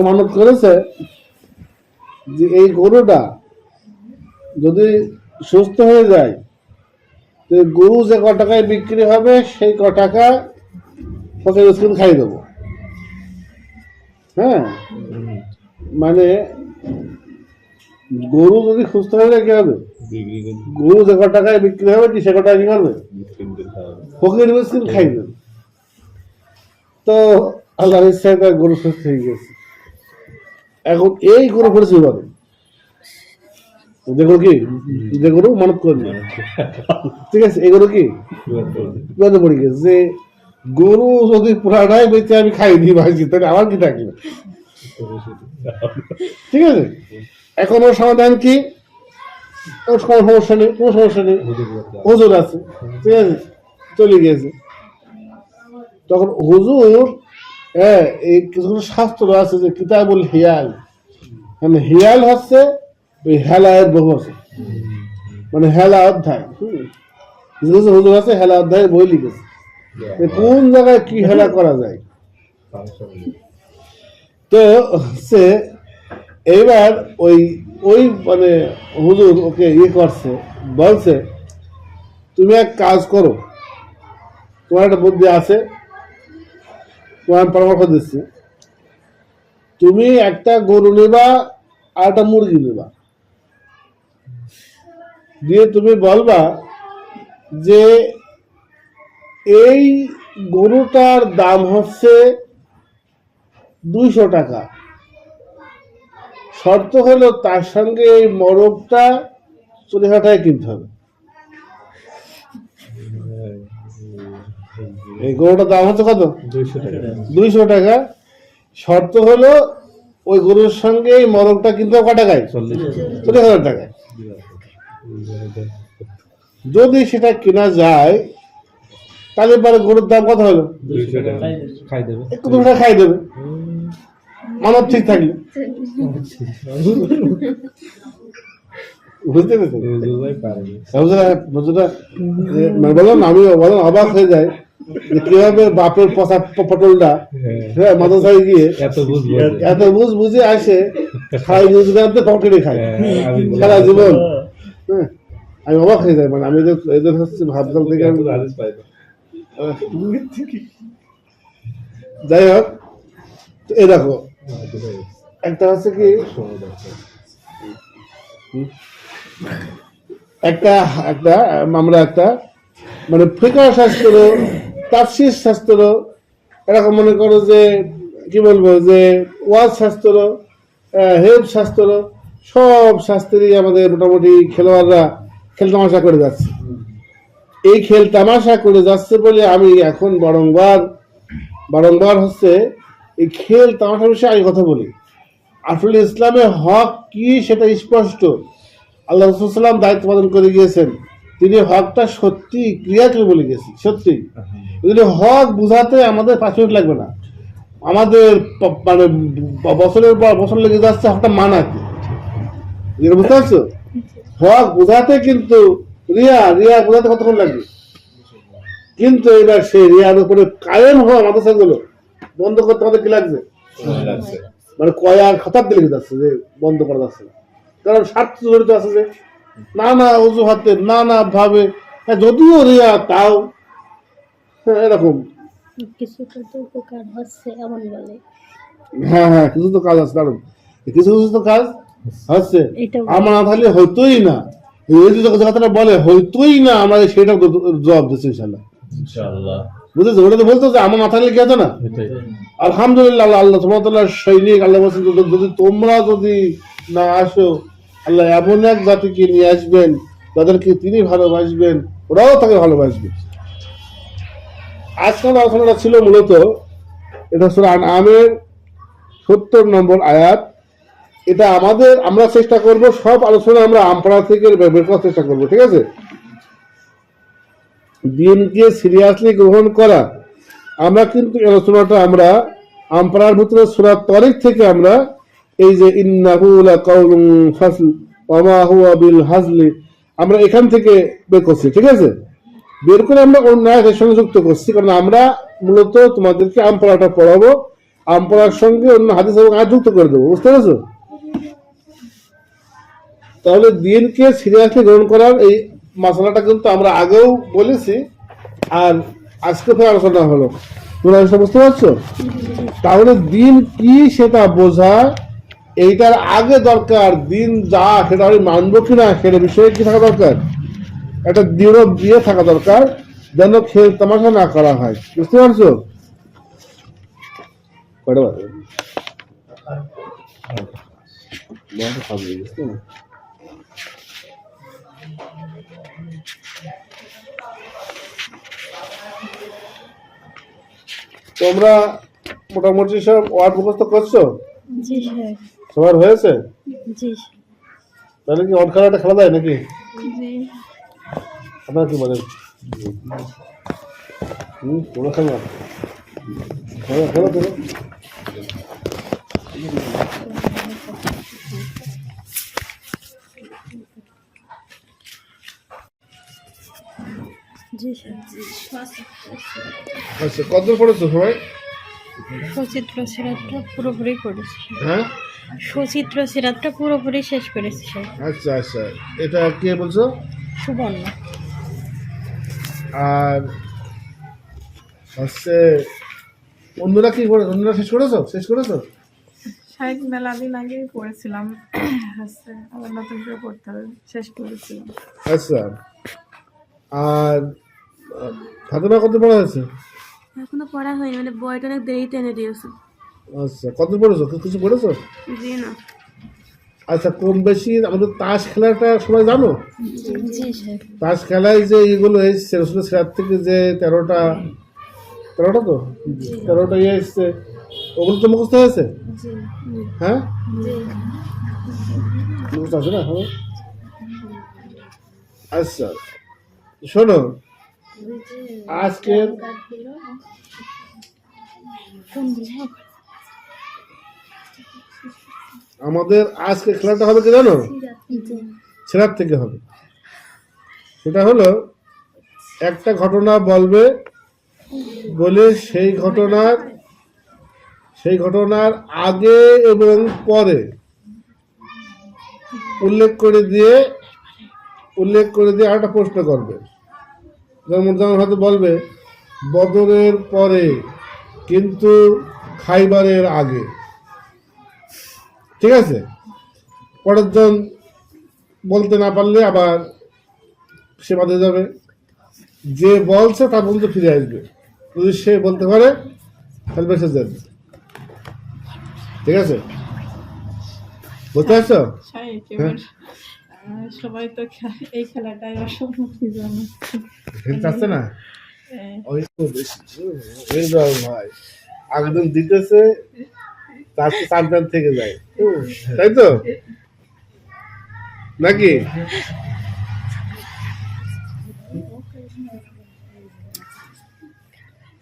মানত করেছে যে এই গরুটা যদি সুস্থ হয়ে যায় তো গরু যে ক টাকায় বিক্রি হবে সেই ক টাকা ফকির মিসকিন খাই দেবো। হ্যাঁ মানে গরু যদি সুস্থ হয়ে যায় কি হবে, গরু যে ক টাকায় বিক্রি হবে সে ক টাকা কি করবে, ফকির মিসকিন খাই দেবে। তো আল্লাহর ইচ্ছায় তার গরু সুস্থ হয়ে গেছে। এখন এই গরু পড়েছে বলে যেগুলো কি, যেগুলো মানত করবে, ঠিক আছে, এগুলো কি বিপদে পড়ে গেছে যে গরু যদি পুরাটাই বেঁচে আমি খাই দিই ভাইছি তাহলে আমার কি থাকবে, ঠিক আছে। এখন ওর সমাধান কি, ওর কোনো সমস্যা নেই, কোনো সমস্যা নেই, হুজুর আছে, ঠিক আছে, চলে গিয়েছে। তখন হুজুর হ্যাঁ এই কিছু শাস্ত্র আছে যে কিতাবুল হিয়াল, মানে হিয়াল হচ্ছে ওই হেলায়ের বহু আছে, মানে হেলা অধ্যায়, হুজুর আছে হেলা অধ্যায়ের বই লিখেছে কোন জায়গায় কি হেলা করা যায়। তো হচ্ছে এইবার ওই ওই মানে হুজুর ওকে ইয়ে করছে, বলছে তুমি এক কাজ করো, তোমার একটা বুদ্ধি আছে, তোমার পরামর্শ দিচ্ছি, তুমি একটা গরু নেবা আর একটা মুরগি নেবা, দিয়ে তুমি বলবা যে এই গরুটার দাম হচ্ছে 200 টাকা, শর্ত হলো তার সঙ্গে এই মোরগটা 40,000 টাকায় কিনতে হবে। এই গরুটার দাম হচ্ছে কত? 200 টাকা। শর্ত হলো ওই গরুর সঙ্গে এই মোরগটা কিনতে হবে কত টাকায়? 40,000 টাকায়। যদি সেটা কেনা যায় তাহলে পরে গরুর দাম কত হলো? 200 টাকা খাই দেবে। একটু 200 টাকা খাই দেবে, মানব ঠিক থাকলে। বুঝতে পেরেছেন? বুঝতেই পারেনি। মানে বললাম আমি অবাক হয়ে যায় যে কিভাবে বাপের পচা পটলটা হ্যাঁ মাদ্রাসায় গিয়ে এত বুঝ বুঝে আসে, খাই রোজগারতে পকেটে খায় সারা জীবন। হ্যাঁ আমি অবাক হয়ে যাই, মানে আমি এদের হচ্ছে ভাবতাম থেকে যাই হোক। এ দেখো একটা হচ্ছে কি একটা একটা আমরা একটা মানে ফিকহ শাস্ত্র, তাফসীর শাস্ত্র, এরকম মনে করো যে কি বলবো যে ওয়াজ শাস্ত্র, হেলথ শাস্ত্র, সব শাস্ত্রেই আমাদের মোটামুটি খেলোয়াড়রা খেল তামাশা করে যাচ্ছে। এই খেল তামাশা করে যাচ্ছে বলে আমি এখন বারংবার হচ্ছে এই খেল তামাশার বিষয়ে আমি কথা বলি। আসলে ইসলামের হক কি সেটা স্পষ্ট, আল্লাহ রাসূল সাল্লাল্লাহু আলাইহি ওয়াসাল্লাম দায়িত্ব পালন করে গিয়েছেন, তিনি হকটা সত্যি ক্লিয়ার করে বলে গেছেন। সত্যি যদি হক বুঝাতে আমাদের 5 মিনিট লাগবে না, আমাদের মানে বছরের পর বছর লেগে যাচ্ছে হকটা মানাতে। বুঝতে পারছো? হক বুঝাতে কিন্তু রিয়া বোঝাতে কতক্ষণ লাগবে, কিন্তু এবার সেই রিয়ার উপরে কায়েম হওয়া মাদ্রাসাগুলো বন্ধ করতে আমাদের কি লাগছে? মানে কয়েক শতাব্দী লেগে যাচ্ছে যে বন্ধ করা যাচ্ছে না, কারণ স্বার্থ জড়িত আছে যে নানা অজুহাতে নানা ভাবে। যদিও রিয়া তাও এরকম কিছু তো উপকার হচ্ছে এমন বলে। হ্যাঁ কিছু তো কাজ আছে, কারণ কিছু তো কাজ হচ্ছে। আমার না থাকলে হইতোই না, এই যে কথাটা বলে হইতোই না, আমরা সেটা জবাব দিচ্ছি ইনশাল্লাহ। বুঝেছো? ওটা তো বলতো যে আমার না থাকলে কি হতো না। আলহামদুলিল্লাহ, আল্লাহ সুবহানাহু ওয়া তাআলার সৈনিক, আল্লাহ বলছেন যদি তোমরা যদি না আসো, আল্লাহ এমন এক জাতিকে নিয়ে আসবেন তাদেরকে তিনি ভালোবাসবেন, ওরাও তাকে ভালোবাসবে। আজকাল আলোচনাটা ছিল মূলত এটা সূরা আনআমের 70 নম্বর আয়াত। এটা আমরা চেষ্টা করব সব আলোচনা আমরা আমপাড়া থেকে বের করার চেষ্টা করবো, ঠিক আছে? দিনকে সিরিয়াসলি গ্রহণ করা। আমরা কিন্তু আলোচনাটা আমরা আমপাড়ার ভিতরে সূরা তারিক থেকে আমরা এই যে ইন্নাহু লাকাউলুন ফাসল ওয়া মা হুয়া বিল হাজলি আমরা এখান থেকে বের করছি, ঠিক আছে? বের করে আমরা অন্য আয়াতের সঙ্গে যুক্ত করছি, কারণ আমরা মূলত তোমাদেরকে আমপাড়াটা পড়াবো, আমপাড়ার সঙ্গে অন্য হাদিস এবং আয়াত যুক্ত করে দেবো। বুঝতে পেরেছো? তাহলে দিনকে সিরিয়াসলি গ্রহণ করার এই মশলাটা কিন্তু আমরা আগেও বলেছি, আর আজকে ফের আলোচনা হলো। তোমরা বুঝতে পারছো? তাহলে দিন কি সেটা বোঝা এইটার আগে দরকার, দিন যা সেটা আমি মানবো কিনা সেটা বিষয়ে কি থাকা দরকার, একটা দৃঢ় দিয়ে থাকা দরকার, যেন খেল তামাশা না করা হয়। বুঝতে পারছো? কয়টা বাজে? বুঝতে না তোমরা মোটামুটি সব ওয়ার্ড মুখস্থ করছো? জি স্যার। সবার হয়েছে? জি। তাহলে কি ওয়ার্ড খেলাটা খেলা যায় নাকি? জি। আপনারা কি বলেন? তোমরা খেলো খেলো খেলো। জি স্যার। আচ্ছা, কতদূর পড়েছো সবাই? সচিত্র সিরাতটা পুরোপুরি করেছি। হ্যাঁ, সচিত্র সিরাতটা পুরোপুরি শেষ করেছি স্যার। আচ্ছা আচ্ছা, এটা কে বলছো? সুবর্ণ। আর হচ্ছে অন্যরা কি করে? অন্যরা শেষ করেছো? শাইখ মেলা দিন আগেই পড়েছিলাম, হচ্ছে আবার নতুন করে পড়তে হবে, শেষ করেছিলাম। আচ্ছা, আর ফাতেমা কত পড়া হয়েছে? এখনো পড়া হয়নি, মানে বইটা অনেক দেরিতে এনে দিয়েছে। আচ্ছা, কত পড়েছো? কিছু পড়েছো? জি না। আচ্ছা, কম বেশি আমাদের তাস খেলাটা সবাই জানো? জি স্যার। তাস খেলায় যে এইগুলো এসছে রসুলের সিরাত থেকে যে 13টা তো 13টা ইয়ে এসছে, ওগুলো তো মুখস্থ হয়েছে? জি। হ্যাঁ, জি। মুখস্থ আছে না? হ্যাঁ। আচ্ছা, শোনো, আজকের আমাদের আজকে খেলাটা হবে কি জানো? সিরাত থেকে হবে। সেটা হলো একটা ঘটনা বলবে, বলে সেই ঘটনার আগে এবং পরে উল্লেখ করে দিয়ে আরেকটা প্রশ্ন করবে। যেমন হয়তো বলবে বদরের পরে কিন্তু খাইবারের আগে, ঠিক আছে? পরের জন বলতে না পারলে আবার সে বাদে যাবে, যে বলছে তার পর্যন্ত ফিরে আসবে। যদি সে বলতে পারে তাহলে বেঁচে যাবে, ঠিক আছে? বুঝতে পারছো? সবাই তো এই খেলাটাই অসম্মতি জানে, খেলতে আসছে না? ওই তো বেশি এই দাও ভাই, আগের দিন দিতেছে তার চ্যাম্পিয়ন থেকে যায়, তাই তো নাকি?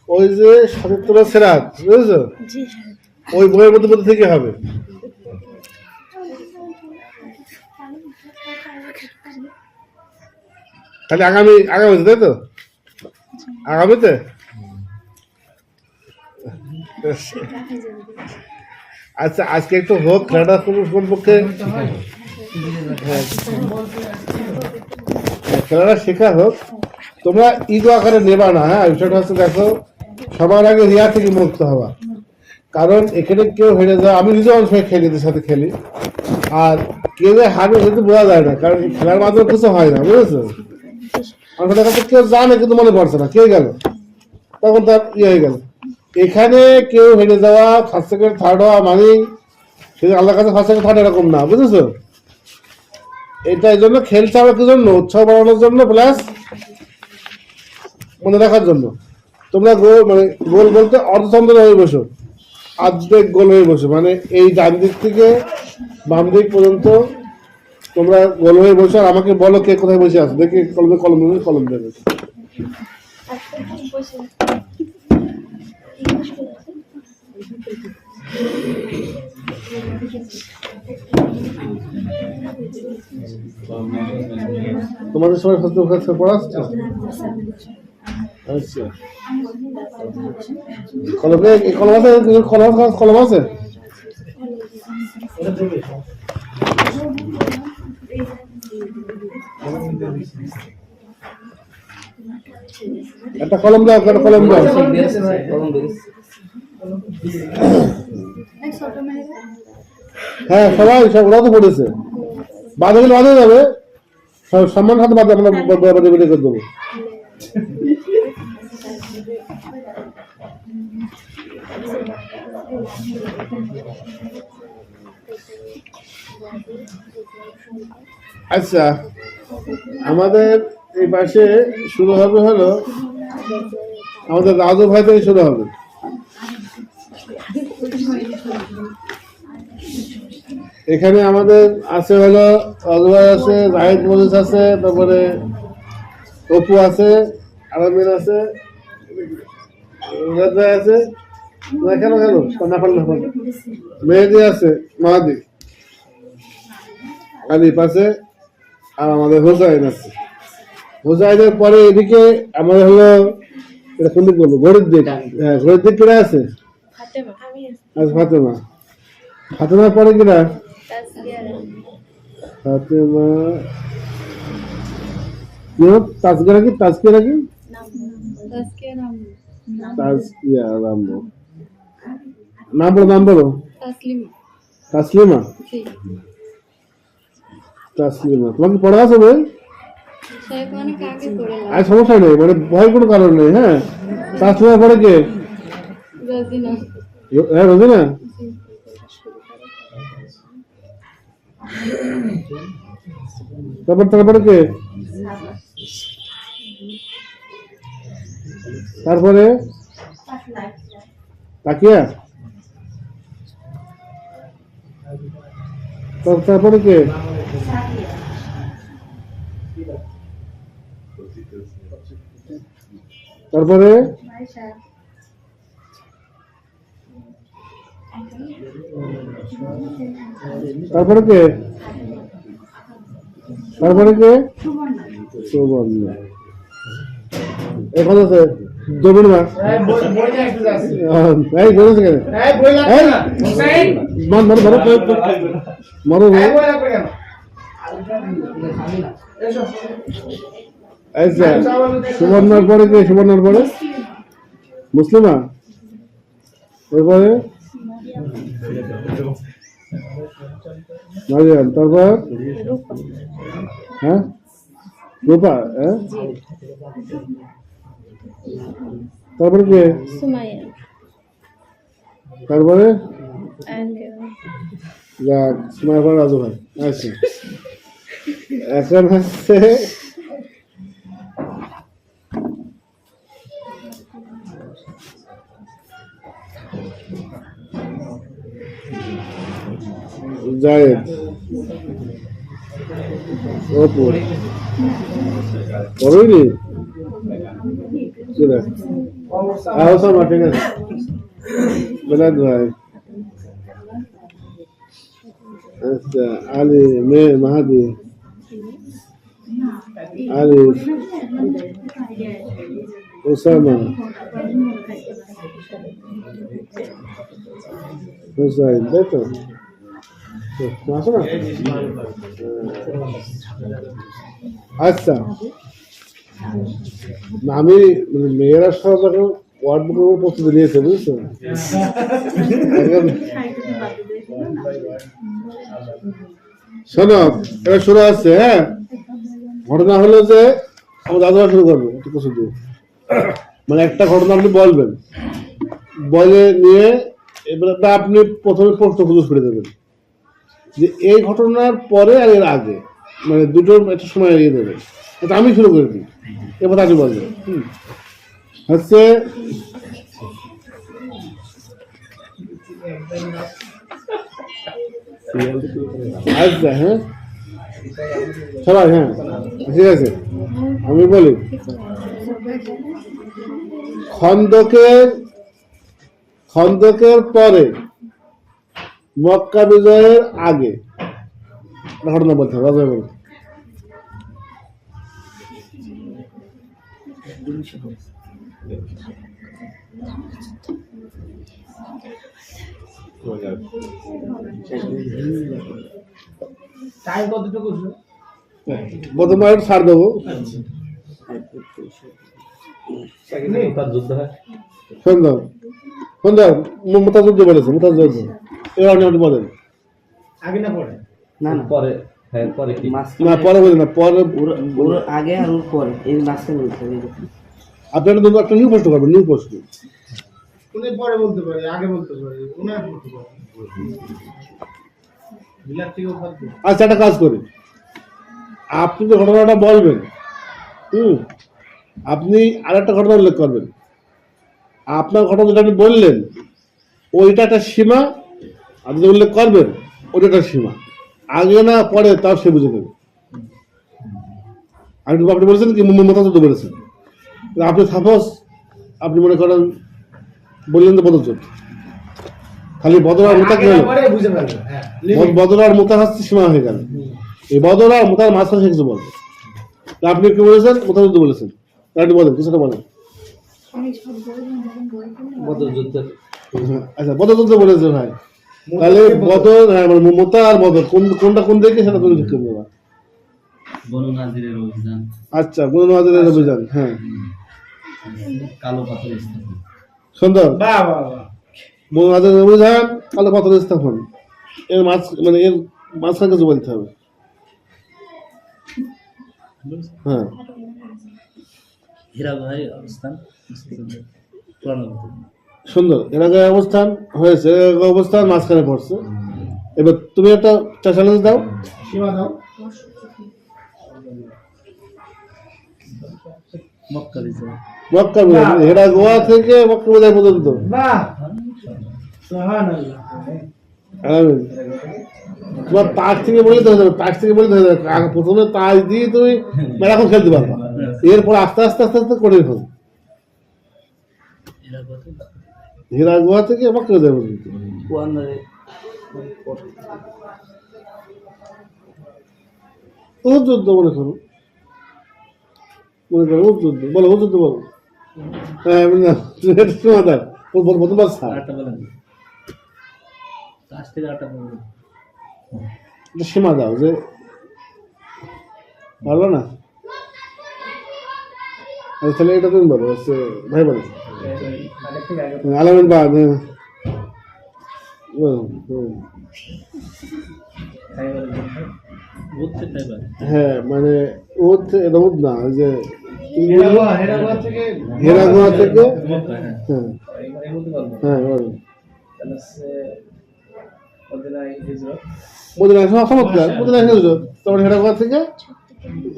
ওই যে 77 সিরাত, বুঝেছো? ওই বইয়ের মধ্যে থেকে হবে। খালি আগামীতে, তাই তো? আগামীতে আচ্ছা, আজকে একটু হোক খেলাটা, কোন পক্ষে খেলাটা শেখা হোক। তোমরা ইগো আকারে নেবা না, হ্যাঁ? বিষয়টা হচ্ছে, দেখো, সবার আগে রিয়া থেকে মুক্ত হওয়া। কারণ এখানে কেউ হেরে যায়, আমি নিজে অনেক সময় খেলি, এদের সাথে খেলি, আর কে যে হারবে সেটা বোঝা যায় না, কারণ খেলার মাধ্যমে কিছু হয় না, বুঝেছো? আমার কাছে কেউ জানে কিন্তু মনে পড়ছে না কে গেল, তখন তার ইয়ে হয়ে গেল। এখানে কেউ হেরে যাওয়া, ফার্স্ট সেকেন্ড থার্ড হওয়া মানে সেটা আল্লাহর কাছে ফার্স্ট সেকেন্ড থার্ড এরকম না, বুঝেছো? এটা এই জন্য খেলছে আমরা কি জন্য? উৎসাহ বাড়ানোর জন্য, প্লাস মনে রাখার জন্য। তোমরা গোল বলতে অর্ধচন্দ্র হয়ে বসো, অর্ধেক গোল হয়ে বসো, মানে এই ডান দিক থেকে বাম দিক পর্যন্ত তোমরা গোল হয়ে বসো, আর আমাকে বলো কে কোথায় বসে আছো, দেখি কলম দেবে। তোমাদের সবাই পড়াচ্ছে? আচ্ছা, কলম আছে? একটা কলম দাও, হ্যাঁ, সবাই ওরা তো পড়েছে, বাদে যাবে, সম্মান হাতে বাদে আমরা বের করে দেবো। আচ্ছা, আমাদের এই পাশে শুরু হবে হলো আমাদের রাজু ভাই থেকে শুরু হবে। এখানে আমাদের আছে হলো রাজু ভাই আছে, জাহিদ মজিদ আছে, তারপরে অপু আছে, আলমিন আছে, আছে, কেন না পারলে মেহেদি আছে, মাহাদি আলিফ আছে, আর আমাদের হোসাইন আছে। হোসাইনের পরে এদিকে আমাদের হলো এটা কোন দিক বলবো, ঘড়ির দিক। হ্যাঁ, ঘড়ির দিক কিনা আছে? ফাতেমা। ফাতেমার পরে কিনা? ফাতেমা। তাজকিয়া কি? নাম বলো। তাসলিমা। তোমার কি পড়া আছে বই? আর সমস্যা নেই, মানে ভয় কোনো কারণ নেই। হ্যাঁ, তাসলিমার পরে কে? রোজিনা। হ্যাঁ, রোজিনা। তারপরে কে? তারপরে তাকিয়া। তারপরে কে? তারপরে তারপরে কে? তারপরে কে? সুবর্ণা। এখন আছে জমিনা। এই বলেছে কেন? মারো আচ্ছা, সুবর্ণার পরে কে? সুবর্ণার পরে মুসলিমা, এরপরে মারিয়াম, তারপর হ্যাঁ রূপা, হ্যাঁ তারপরে কে? সুমাইয়া। তারপরে আঙ্কেল। যাক, সময় পর রাজু ভাই। আচ্ছা, এখন হচ্ছে জায়েদ, অপু, বড়ইনি ঠিক আছে। ওসামা, ঠিক আছে। বেলাদ ভাই, আচ্ছা, আলী, মাহাদি, আরিফ, ওসামা, হুসাইন, তাই তো? আসো না। আচ্ছা, আমি মানে মেয়েরা সব এখন ওয়ার্ড বুকের প্রস্তুতি নিয়েছে, বুঝছো? শোনো, এবার শুরু আসছে। হ্যাঁ, ঘটনা হলো যে আমার দাদুরা শুরু করবে একটু কিছু দিয়ে, মানে একটা ঘটনা আপনি বলবেন, বলে নিয়ে এবার আপনি প্রথমে প্রশ্ন খুঁজে করে দেবেন যে এই ঘটনার পরে আর এর আগে, মানে দুটোর একটা সময় এগিয়ে দেবেন। এটা আমি শুরু করে দিই, এবার আগে বলবেন। হচ্ছে আচ্ছা, হ্যাঁ সবাই, হ্যাঁ ঠিক আছে, আমি বলি। খন্দকের পরে মক্কা বিজয়ের আগে ঘটনা বলতে হবে, রাজা বলতে। প্রথমে একটু ছাড় দেবো। সুন্দর সুন্দর, মোতাযুদ্ধ বলেছে, মোতাযুদ্ধ। এবার আপনি বলেন। আগে না পরে? না না পরে, হ্যাঁ পরে কি? না পরে বলেন না, পরে ওর আগে আর ওর পরে, এই মাঝখানে বলতে হবে। আপনারা দুটো একটা নিউ প্রশ্ন করবেন, নিউ প্রশ্ন। উনি পরে বলতে পারে, আগে বলতে পারে, উনার বলতে পারে। বিলাত থেকে বলতে। আচ্ছা, একটা কাজ করি, আপনি যে ঘটনাটা বলবেন, আপনি আরেকটা ঘটনা উল্লেখ করবেন। আপনার ঘটনা যেটা আপনি বললেন ওইটা একটা সীমা, আপনি যে উল্লেখ করবেন ওইটা একটা সীমা, আগে না পরে তাও সে বুঝে নেবে। আপনি বলেছেন কি মোতাযুদ্ধ বলেছেন, আপনি সাপোজ আপনি মনে করেন বললেন যে বদর যুদ্ধ, খালি বদর আর মোতা কি হলো, বদর আর মোতা হচ্ছে সীমা হয়ে গেল। এই বদর আর মোতার মাঝখানে সে কিছু বলবে, আপনি কি বলেছেন? মোতাযুদ্ধ বলেছেন, আপনি বলেন, কিছুটা বলেন। বদর যুদ্ধের। আচ্ছা, বদর যুদ্ধ বলেছে ভাই, তাহলে বদর, হ্যাঁ মোতা আর বদর কোনটা কোন দিকে সেটা তুমি ঠিক করে দেবা। বনু নাজিরের অভিযান। আচ্ছা, বনু নাজিরের অভিযান, হ্যাঁ কালো পাথর স্থাপন। সুন্দর, বাহ বাহ বাহ। বনু নাজিরের অভিযান, কালো পাথর স্থাপন, এর মানে এর মাঝখানে কিছু বলতে হবে। হ্যাঁ, হীরা ভাই অবস্থান। সুন্দর। এর আগে অবস্থান হয়েছে, এর আগে অবস্থান মাঝখানে পড়ছে। এবার তুমি একটা চ্যালেঞ্জ দাও, সীমা দাও। মক্কা দিছে মক্কা বোঝায়, হেরা গোয়া থেকে মক্কা বোঝায় পর্যন্ত। বাহ, সুবহানাল্লাহ। আমিন। তোমার তাজ থেকে বলে দিতে হবে, তাজ থেকে বলে দিতে হবে। আগে প্রথমে তাজ দিয়ে তুমি ম্যারাথন খেলতে পারবা, এরপর আস্তে আস্তে আস্তে আস্তে করে ফেলবে। হেরা গোয়া থেকে মক্কা বোঝায় পর্যন্ত। যুদ্ধ মনে করো, মনে করো যুদ্ধ, বলো যুদ্ধ বলো। হ্যাঁ সমাধান প্রথমবার স্যার আটটা বলেন কাছ থেকে আটটা বলেন সীমা দাও যে পারলো না। আচ্ছা তাহলে এটা তুমি বলো, হচ্ছে ভাই বলো আলামিন বাদ। হ্যাঁ মানে ও হচ্ছে এটা উদ না, ওই যে হেরাগোয়া থেকে হেরা গোয়া থেকে। মক্কা হ্যাঁ হ্যাঁ এই বলতে পারবো হ্যাঁ বলো। তাহলে হচ্ছে মদিনায় হিজরত মদিনায় চমৎকার, মদিনায় হিজরত। তোমার হেরা গোয়া থেকে,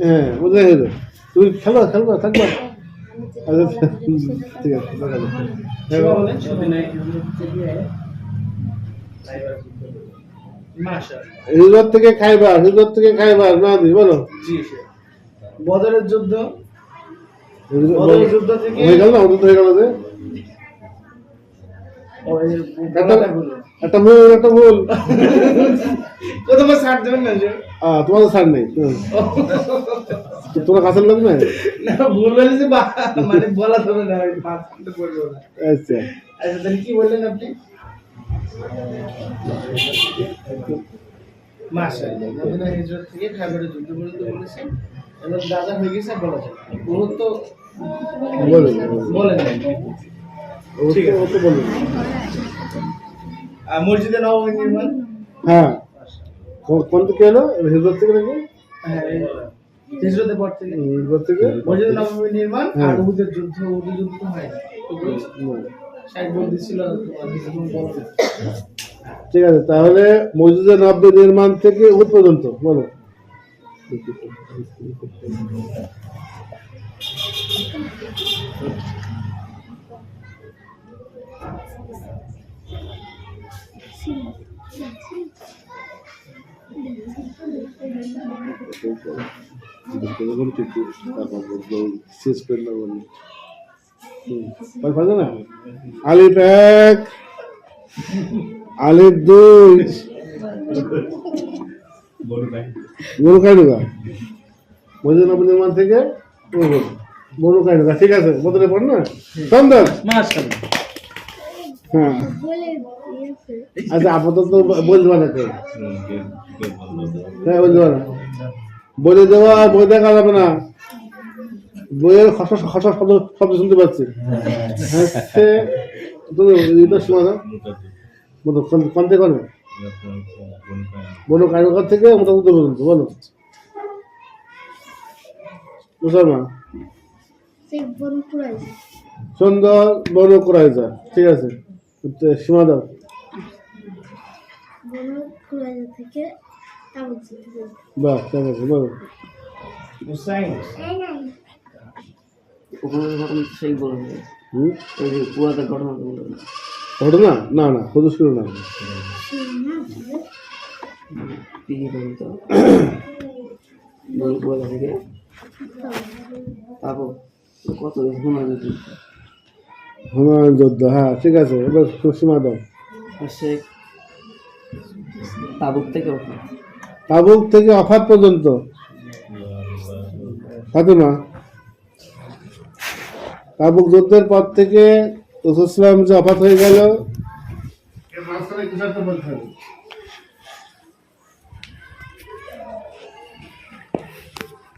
হ্যাঁ মদিনায় হিজরত। তুমি খেলো খেলবা থাকবা। আচ্ছা ঠিক আছে সীমা বলেন। মদিনায় হিজরত থেকে মাশাআল্লাহ। হিজরত থেকে খাইবার, হিজরত থেকে খাইবার না দি বলো। জি স্যার। বদরের যুদ্ধ, বদরের যুদ্ধ থেকে হয়ে গেল না, ওদের তো হয়ে গেল যে একটা ভুল, একটা ভুল। প্রথমে ছাড় দেবেন না যে তোমার তো ছাড় নেই, তোমার কাছের লোক নাই। না ভুল বলে যে মানে বলা যাবে না, পাঁচ মিনিট পড়বো না। আচ্ছা আচ্ছা তাহলে কি বললেন আপনি? মাশাআল্লাহ, মদিনা হিজরত থেকে খাইবারের যুদ্ধ পর্যন্ত বলেছেন। এবং দাদা হয়ে গেছে বলা যায়, গুরুত্ব বলে বলেন নাই। ঠিক আছে। ও তো বলে মসজিদে নববী নির্মাণ, হ্যাঁ কোন থেকে এলো হিজরত থেকে নাকি হ্যাঁ হিজরতের পর থেকে হিজরত থেকে মসজিদে নববী নির্মাণ। আর হ্যাঁ। উহুদের যুদ্ধ, উহুদের যুদ্ধ তো হয় না, তো বলছি 60 বন্দী ছিল তোমার কিছুক্ষণ বলতে। ঠিক আছে, তাহলে মসজিদে নববী নির্মাণ থেকে উহুদ পর্যন্ত বলো। শেষ করলাম না। আলিফ এক, আলিফ দুই, গরু কাইনুকা মসজিদ নববী নির্মাণ থেকে গরু কাইনুকা। ঠিক আছে, বদলে পড় না সুন্দর। মাশাআল্লাহ হ্যাঁ আচ্ছা আপাতত বলতে না কেউ, হ্যাঁ বলতে না, বলে দেওয়া বই দেখা যাবে না, বইয়ের খসা খসা শব্দ শুনতে পাচ্ছি। হচ্ছে তুমি এটা শোনা দাও, কোন থেকে কোন বলো কায়রোকার থেকে মোটামুটি পর্যন্ত বলো। মুসলমান সুন্দর বড় কুরাইজা। ঠিক আছে, সীমা দাও। বাহ ঠিক আছে বলো। হুসাইন ঘটনা না না শুধু শুরু না, হুমায়ুন যুদ্ধ। হ্যাঁ ঠিক আছে, এবার সীমা দাও। তাবুক থেকে অফাত পর্যন্ত ফাতেমা। তাবুক যুদ্ধের পর থেকে রাসূলুল্লাহ যে অফাত হয়ে গেল, এর মাঝখানে কিছু একটা বলতে হবে।